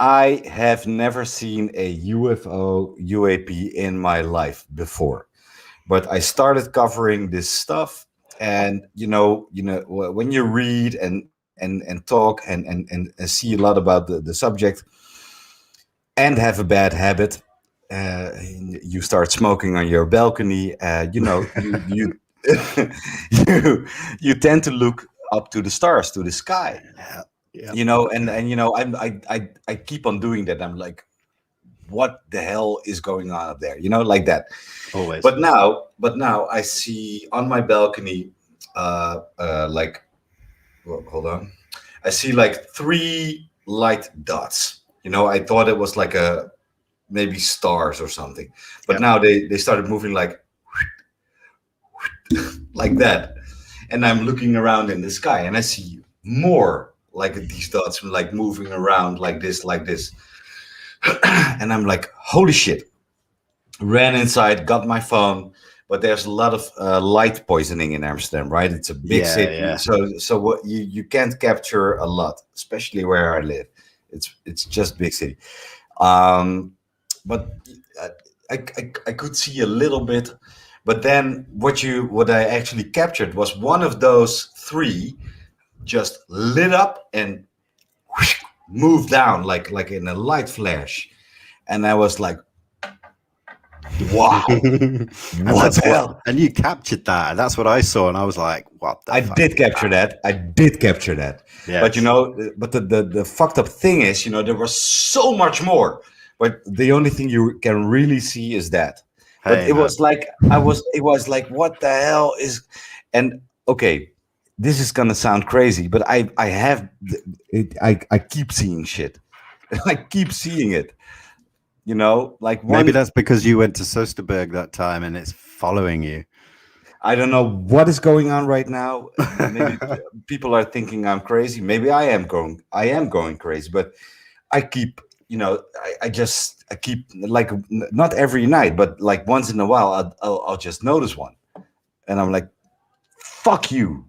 I have never seen a UFO UAP in my life before, but I started covering this stuff, and you know when you read and talk and see a lot about the subject, and have a bad habit. You start smoking on your balcony. You you tend to look up to the stars, to the sky. Yeah. You know, and I keep on doing that. I'm like, what the hell is going on up there? You know, like that. Always. But now I see on my balcony, like, well, hold on. I see like 3 light dots. You know, I thought it was like maybe stars or something, but now they started moving like like that, and I'm looking around in the sky and I see more like these dots like moving around like this, and I'm like, holy shit. Ran inside, got my phone, but there's a lot of light poisoning in Amsterdam, right? It's a big city. Yeah. So what you can't capture a lot, especially where I live. It's just big city. But I could see a little bit. But then what I actually captured was one of those 3 just lit up and moved down like in a light flash, and I was like, wow. What the hell? And you captured that. That's what I saw, and I was like, what the I fuck did is capture that. I did capture that. Yes. But the fucked up thing is, there was so much more. But the only thing you can really see is that. But it was like it was like, what the hell is? And okay, this is gonna sound crazy, but I keep seeing shit. I keep seeing it. Like maybe that's because you went to Soesterberg that time and it's following you. I don't know what is going on right now. Maybe people are thinking I'm crazy. Maybe I am going crazy, but I keep, I keep, like, not every night, but like once in a while, I'll just notice one, and I'm like, fuck you.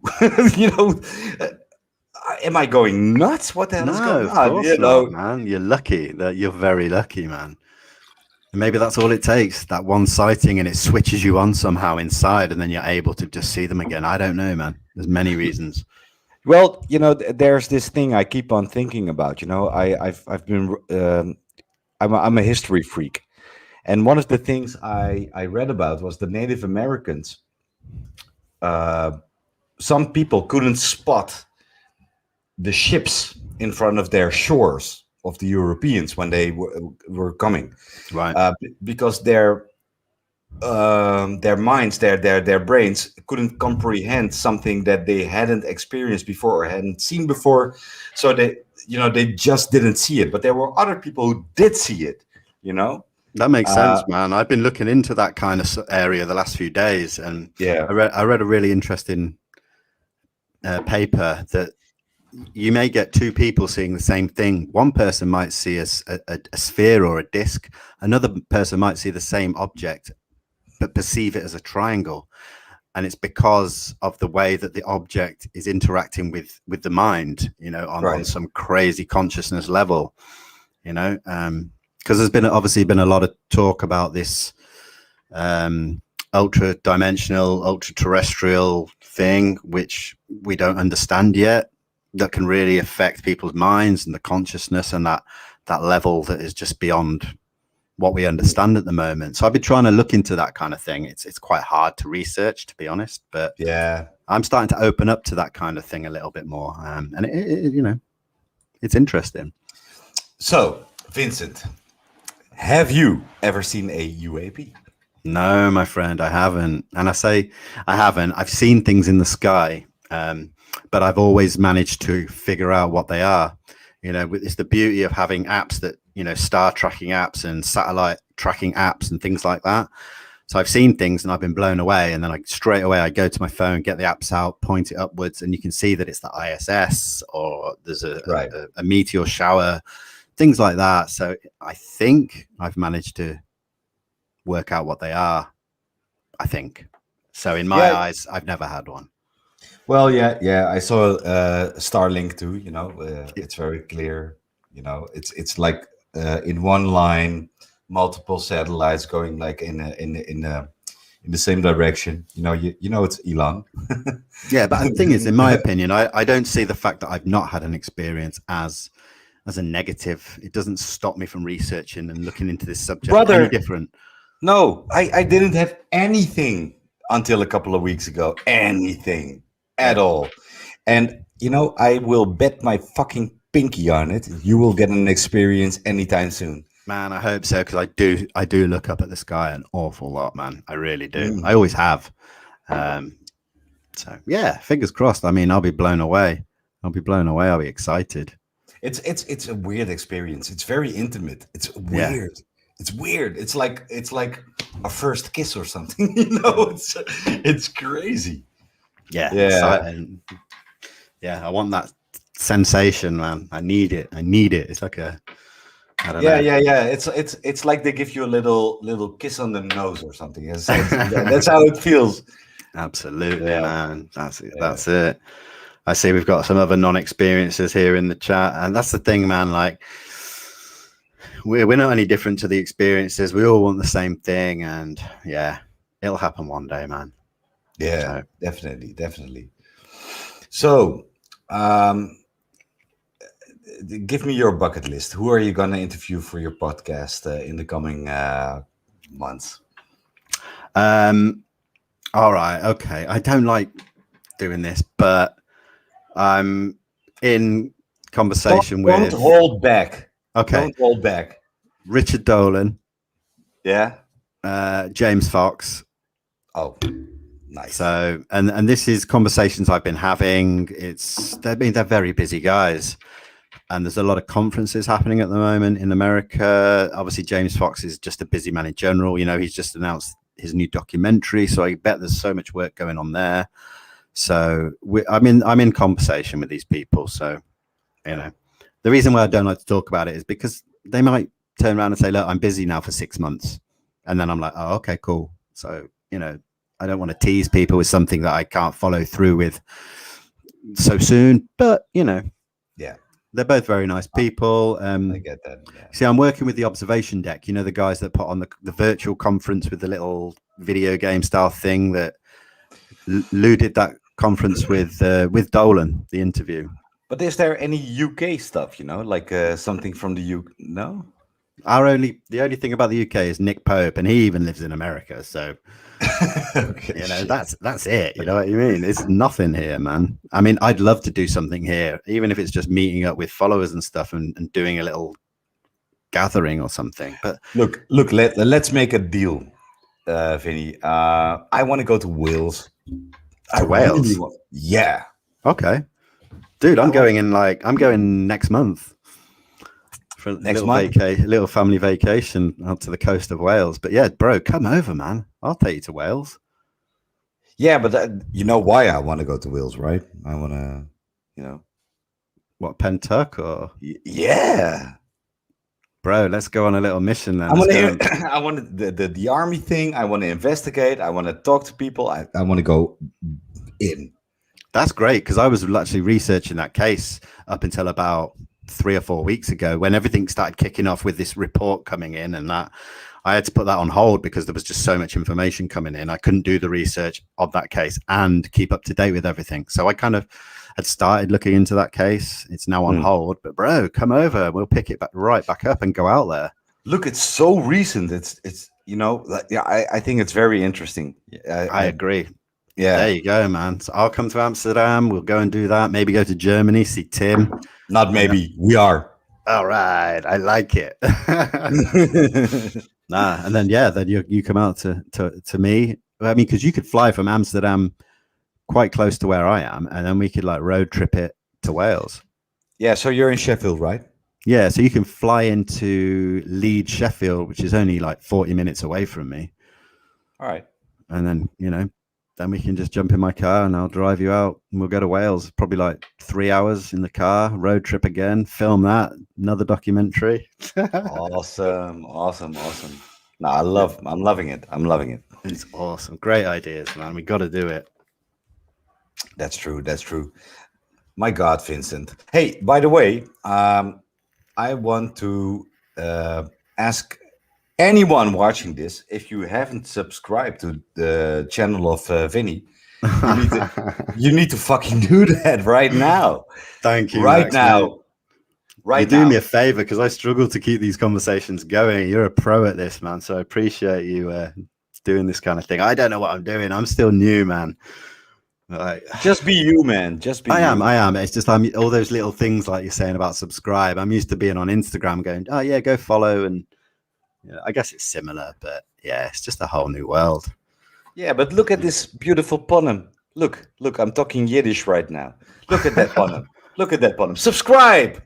Am I going nuts? What the hell is going on? Of course not, man. You're lucky. You're very lucky, man. And maybe that's all it takes, that one sighting, and it switches you on somehow inside, and then you're able to just see them again. I don't know, man. There's many reasons. Well, there's this thing I keep on thinking about. I've been I'm a history freak, and one of the things I read about was the Native Americans. Uh, some people couldn't spot the ships in front of their shores of the Europeans when they were coming, Right. because their minds, their brains couldn't comprehend something that they hadn't experienced before or hadn't seen before, so they just didn't see it. But there were other people who did see it. That makes Uh, sense, man. I've been looking into that kind of area the last few days, and yeah, I read a really interesting paper that you may get two people seeing the same thing. One person might see a sphere or a disc. Another person might see the same object, but perceive it as a triangle. And it's because of the way that the object is interacting with the mind, on some crazy consciousness level, because there's been obviously been a lot of talk about this ultra dimensional, ultra terrestrial thing, which we don't understand yet, that can really affect people's minds and the consciousness and that level that is just beyond what we understand at the moment. So I've been trying to look into that kind of thing. It's quite hard to research, to be honest, but yeah, I'm starting to open up to that kind of thing a little bit more, and it's interesting. So, Vincent, have you ever seen a UAP? No, my friend, I haven't. And I say I haven't. I've seen things in the sky, but I've always managed to figure out what they are. It's the beauty of having apps that, star tracking apps and satellite tracking apps and things like that. So I've seen things and I've been blown away. And then straight away, I go to my phone, get the apps out, point it upwards, and you can see that it's the ISS or there's a meteor shower, things like that. So I think I've managed to work out what they are, I think. So in my eyes, I've never had one. Well, yeah. I saw Starlink too. It's very clear. It's like in one line, multiple satellites going like in the same direction. It's Elon. Yeah, but the thing is, in my opinion, I don't see the fact that I've not had an experience as a negative. It doesn't stop me from researching and looking into this subject. Brother, any different. No, I didn't have anything until a couple of weeks ago. Anything at all. And I will bet my fucking pinky on it. You will get an experience anytime soon. Man, I hope so, because I do look up at the sky an awful lot, man. I really do. I always have. So yeah, fingers crossed. I mean, I'll be blown away. I'll be excited. It's a weird experience. It's very intimate. It's weird. Yeah. It's weird. It's like a first kiss or something. It's crazy. Yeah. Yeah. I want that sensation, man. I need it. It's like I don't know. Yeah. It's like they give you a little kiss on the nose or something. That's how it feels. Absolutely, man. That's it. That's it. I see we've got some other non-experiences here in the chat, and that's the thing, man. Like, we're not any different to the experiences. We all want the same thing, and yeah, it'll happen one day, man. Yeah, so. Definitely. So, give me your bucket list. Who are you gonna interview for your podcast in the coming months? All right. Okay. I don't like doing this, but I'm in conversation with. Don't hold back. Okay. Don't hold back. Richard Dolan. Yeah. James Fox. Oh, nice. So, and this is conversations I've been having. They're very busy guys, and there's a lot of conferences happening at the moment in America. Obviously, James Fox is just a busy man in general. He's just announced his new documentary, so I bet there's so much work going on there. So I'm in conversation with these people. So, the reason why I don't like to talk about it is because they might turn around and say, look, I'm busy now for 6 months. And then I'm like, oh, okay, cool. So, I don't want to tease people with something that I can't follow through with so soon, but yeah, they're both very nice people. I get that. Yeah. See, I'm working with the observation deck, the guys that put on the virtual conference with the little video game style thing that Lou did that conference with Dolan, the interview. But is there any UK stuff? Like something from the UK? No. The only thing about the UK is Nick Pope, and he even lives in America. So, Okay, that's it. You know what I mean? It's nothing here, man. I mean, I'd love to do something here, even if it's just meeting up with followers and stuff and doing a little gathering or something. But look, let's make a deal, Vinny. I want to go to Wales. Wales? Really yeah. Okay, dude, I'm going next month. For a little family vacation out to the coast of Wales. But yeah, bro, come over, man. I'll take you to Wales. Yeah, but you know why I want to go to Wales, right? I want to, What, Pentuck or? Yeah. Bro, let's go on a little mission then. I want the army thing. I want to investigate. I want to talk to people. I want to go in. That's great, because I was actually researching that case up until about 3 or 4 weeks ago, when everything started kicking off with this report coming in, and that I had to put that on hold because there was just so much information coming in. I couldn't do the research of that case and keep up to date with everything. So I kind of had started looking into that case. It's now on hold, but bro, come over. We'll pick it right back up and go out there. Look, it's so recent. It's I think it's very interesting. I agree. Yeah, there you go, man. So I'll come to Amsterdam. We'll go and do that. Maybe go to Germany, see Tim. Not maybe. We are. All right. I like it. And then you come out to me. I mean, because you could fly from Amsterdam quite close to where I am, and then we could like road trip it to Wales. Yeah. So you're in Sheffield, right? Yeah. So you can fly into Leeds, Sheffield, which is only like 40 minutes away from me. All right. And then then we can just jump in my car and I'll drive you out and we'll go to Wales. Probably like 3 hours in the car, road trip again, film that, another documentary. Awesome. No, I'm loving it. It's awesome. Great ideas, man. We got to do it. That's true. My God, Vincent. Hey, by the way, I want to ask anyone watching this, if you haven't subscribed to the channel of Vinnie, you need to fucking do that right now. Thank you. Right Max, now. Man. You're doing me a favor, because I struggle to keep these conversations going. You're a pro at this, man. So I appreciate you doing this kind of thing. I don't know what I'm doing. I'm still new, man. Like, just be you, man. Just be. I am. It's just all those little things like you're saying about subscribe. I'm used to being on Instagram going, oh yeah, go follow, and I guess it's similar, but yeah, it's just a whole new world. Yeah, but look at this beautiful ponem. Look, I'm talking Yiddish right now. Look at that ponem. Subscribe.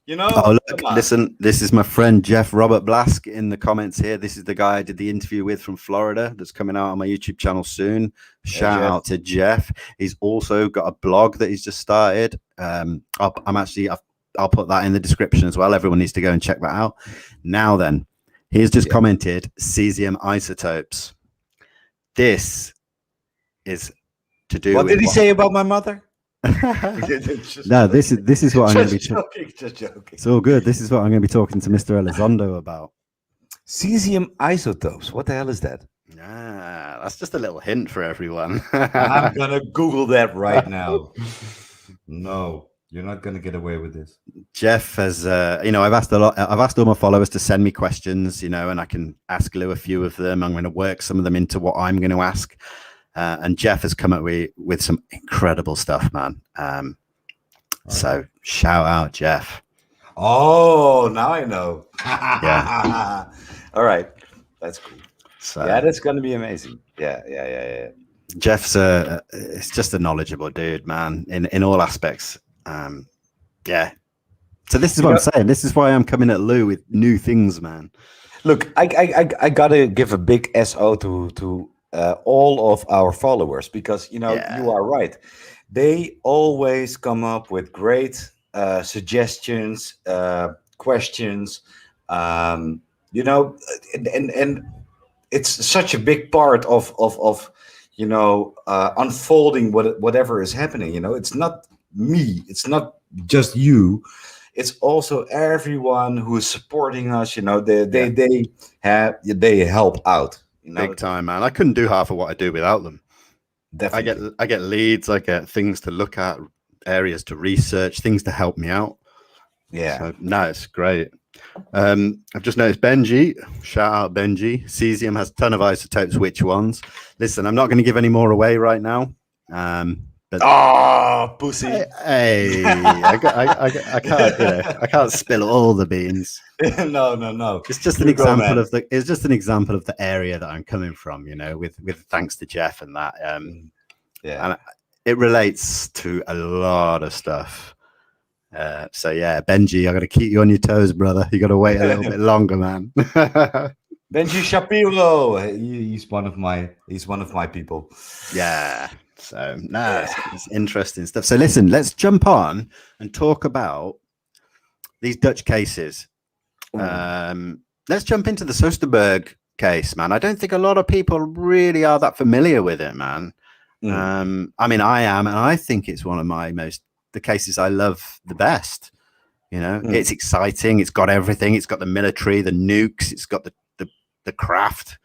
Oh, look, listen, this is my friend Jeff Robert Blask in the comments here. This is the guy I did the interview with from Florida that's coming out on my YouTube channel soon. Shout out to Jeff. He's also got a blog that he's just started. I'll put that in the description as well. Everyone needs to go and check that out. Now then, he's just commented cesium isotopes. This is to do what with did he say about my mother? No, this is what I'm going to be joking. Just joking. It's all good. This is what I'm going to be talking to Mr. Elizondo about. Cesium isotopes. What the hell is that? Ah, that's just a little hint for everyone. I'm gonna Google that right now. No, you're not gonna get away with this. Jeff has, I've asked all my followers to send me questions, and I can ask Lou a few of them. I'm going to work some of them into what I'm going to ask. And Jeff has come up with some incredible stuff, man. So shout out, Jeff. Oh, now I know. Yeah. All right. That's cool. So, yeah, that's going to be amazing. Yeah. Jeff's it's just a knowledgeable dude, man, in all aspects. Yeah. So this is what I'm saying. This is why I'm coming at Lou with new things, man. Look, I gotta give a big SO to all of our followers, because you are right. They always come up with great suggestions, questions, and it's such a big part of unfolding whatever is happening. It's not me, it's not just you, it's also everyone who is supporting us. They help out. Big time, man. I couldn't do half of what I do without them. Definitely. I get leads, I get things to look at, areas to research, things to help me out. Yeah. So no, it's great. I've just noticed Benji, shout out Benji. Cesium has a ton of isotopes. Which ones? Listen, I'm not going to give any more away right now. But pussy. I can't, I can't spill all the beans. No. It's just an example of the. It's just an example of the area that I'm coming from. With thanks to Jeff and that. And it relates to a lot of stuff. So yeah, Benji, I got to keep you on your toes, brother. You got to wait a little bit longer, man. Benji Shapiro, he's one of my people. Yeah. So it's interesting stuff. So listen, let's jump on and talk about these Dutch cases. Let's jump into the Soesterberg case, man. I don't think a lot of people really are that familiar with it, man. I mean, I am, and I think it's one of the cases I love the best. It's exciting. It's got everything. It's got the military, the nukes. It's got the craft.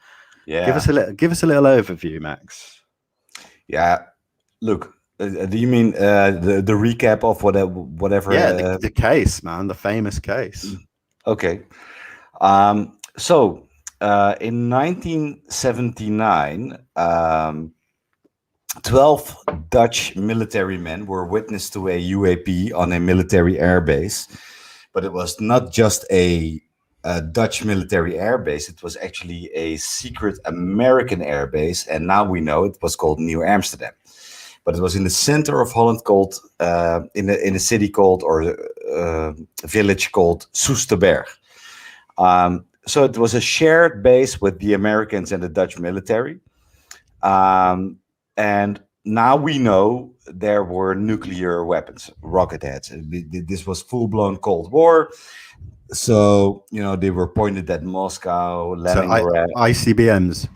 Yeah. Give us a little overview, Max. Yeah. Look, do you mean the recap of whatever? Yeah, the case, man, the famous case. Okay. So in 1979, 12 Dutch military men were witness to a UAP on a military airbase. But it was not just a Dutch military airbase. It was actually a secret American airbase. And now we know it was called New Amsterdam. But it was in the center of Holland, called in a city called, or village called Soesterberg. So it was a shared base with the Americans and the Dutch military. And now we know there were nuclear weapons, rocket heads. This was full-blown Cold War. So, they were pointed at Moscow, Leningrad. ICBMs.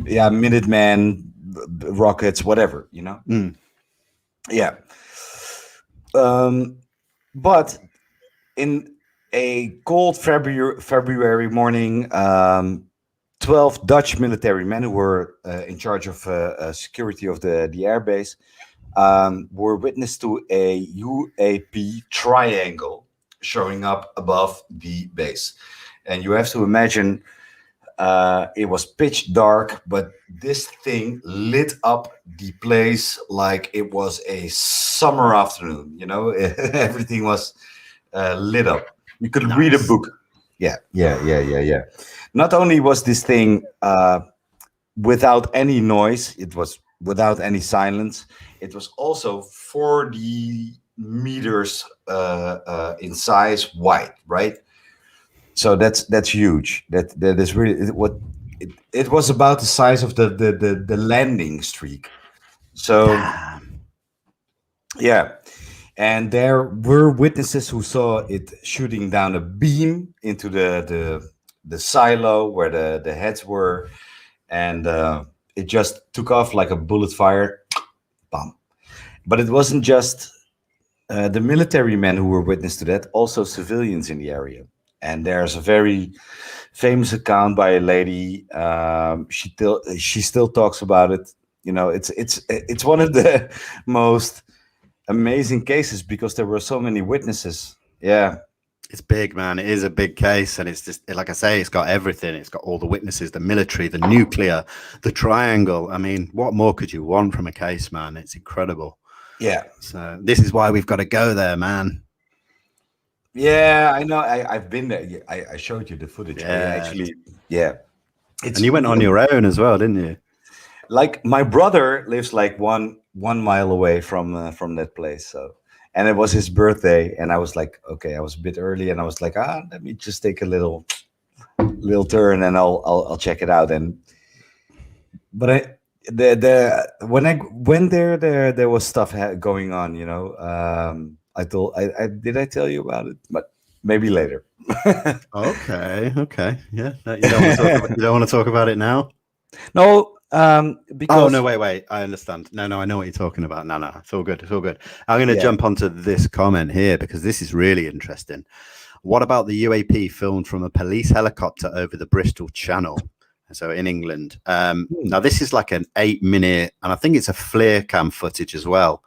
Yeah, Minuteman, rockets, whatever, Yeah. But in a cold February morning, 12 Dutch military men who were in charge of security of the airbase were witness to a UAP triangle showing up above the base. And you have to imagine it was pitch dark, but this thing lit up the place like it was a summer afternoon. Everything was lit up. You could read a book. Yeah. Not only was this thing without any noise, it was without any silence. It was also 40 meters in size wide, right? So that's huge. That is really what it was about the size of the landing streak. So yeah. And there were witnesses who saw it shooting down a beam into the silo where the heads were, and it just took off like a bullet fired. Bam. But it wasn't just the military men who were witness to that, also civilians in the area. And there's a very famous account by a lady. She still talks about it. It's one of the most amazing cases because there were so many witnesses. Yeah. It's big, man. It is a big case, and it's just like I say, it's got everything. It's got all the witnesses, the military, the nuclear, the triangle. I mean, what more could you want from a case, man? It's incredible. Yeah. So this is why we've got to go there, man. Yeah, I know. I've been there. I showed you the footage. Yeah. And you went on your own as well, didn't you? Like my brother lives like one mile away from that place. So. And it was his birthday, and I was like, okay, I was a bit early, and I was like, let me just take a little turn, and I'll check it out. But when I went there was stuff going on, did I tell you about it? But maybe later. Okay, yeah. You don't want to talk about it now? No. Because no, wait, I understand. No, I know what you're talking about. No, it's all good. I'm going to jump onto this comment here because this is really interesting. What about the UAP filmed from a police helicopter over the Bristol Channel? So in England. Now this is like an 8-minute, and I think it's a FLIR cam footage as well.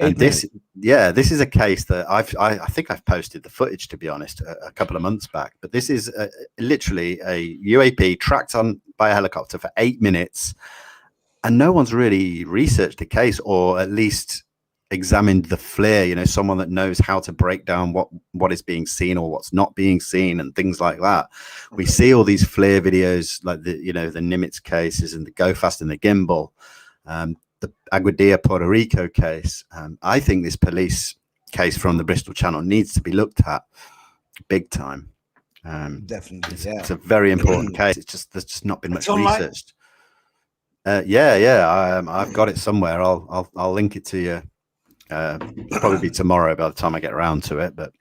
And this is a case that I think I've posted the footage, to be honest, a couple of months back. But this is literally a UAP tracked on by a helicopter for 8 minutes, and no one's really researched the case, or at least examined the FLIR. You know, someone that knows how to break down what is being seen or what's not being seen, and things like that. Okay. We see all these FLIR videos, like the Nimitz cases and the Go Fast and the Gimbal. The Aguadilla Puerto Rico case. I think this police case from the Bristol Channel needs to be looked at big time. Definitely, it's a very important case. It's just there's just not been much researched. I've got it somewhere. I'll link it to you. Probably be tomorrow by the time I get around to it, but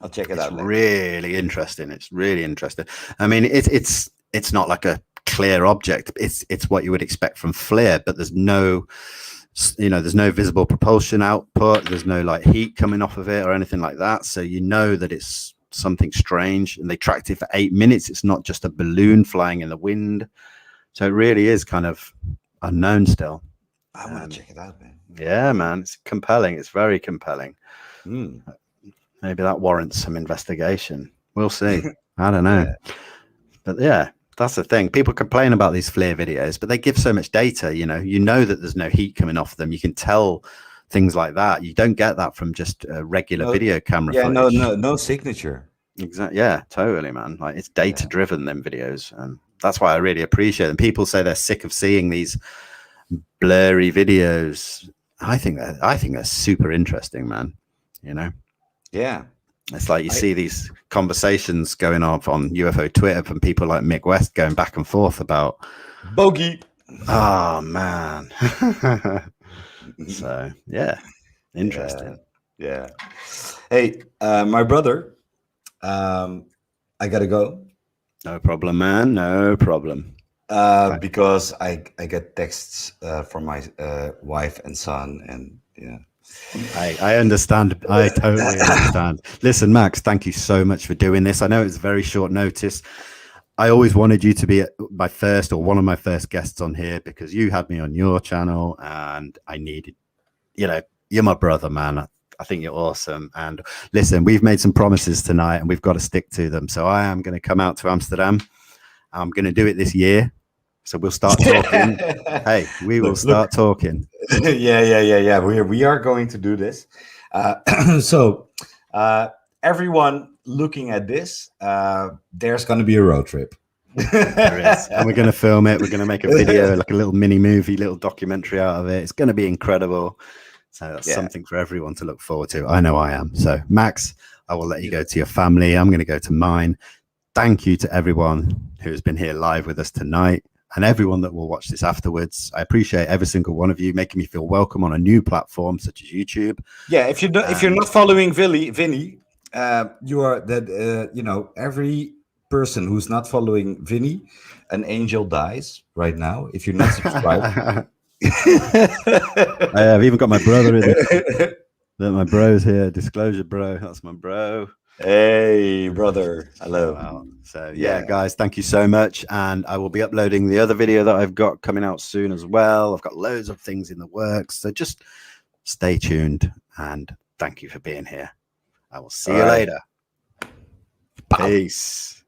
I'll check it out. It's really interesting. It's really interesting. I mean, it's not like a clear object. It's what you would expect from FLIR, but there's no visible propulsion output. There's no like heat coming off of it or anything like that. So you know that it's something strange, and they tracked it for 8 minutes. It's not just a balloon flying in the wind. So it really is kind of unknown still. I want to check it out, man. Yeah, man, it's compelling. It's very compelling. Maybe that warrants some investigation. We'll see. I don't know. But yeah, that's the thing. People complain about these FLIR videos, but they give so much data. You know that there's no heat coming off them. You can tell things like that. You don't get that from just a regular video camera. Yeah, footage. No signature. Exactly. Yeah, totally, man. Like, it's data driven, them videos, and that's why I really appreciate them. People say they're sick of seeing these blurry videos. I think they're super interesting, man. You know? Yeah. It's like you see these conversations going on UFO Twitter from people like Mick West going back and forth about bogey. Oh man. So yeah, interesting. Yeah. Hey, my brother, I gotta go. No problem, man. No problem. Because I get texts from my wife and son, and I understand. I totally understand. Listen, Max, thank you so much for doing this. I know it's very short notice. I always wanted you to be my first or one of my first guests on here because you had me on your channel, and I needed, you're my brother, man. I think you're awesome. And listen, we've made some promises tonight and we've got to stick to them. So I am going to come out to Amsterdam. I'm going to do it this year. So we'll start talking. Hey, we will start talking. Yeah. We are going to do this. So everyone looking at this, there's going to be a road trip. There is. And we're going to film it. We're going to make a video, like a little mini movie, little documentary out of it. It's going to be incredible. So that's something for everyone to look forward to. I know I am. So Max, I will let you go to your family. I'm going to go to mine. Thank you to everyone who has been here live with us tonight, and everyone that will watch this afterwards. I appreciate every single one of you making me feel welcome on a new platform such as YouTube. Yeah, if you're not following Vinnie, you are that every person who's not following Vinnie, an angel dies right now. If you're not subscribed. I've even got my brother in there. My bro's here. Disclosure, bro. That's my bro. Hey, brother. Hello. Wow. So yeah, guys, thank you so much. And I will be uploading the other video that I've got coming out soon as well. I've got loads of things in the works. So just stay tuned, and thank you for being here. I will see you later. Peace.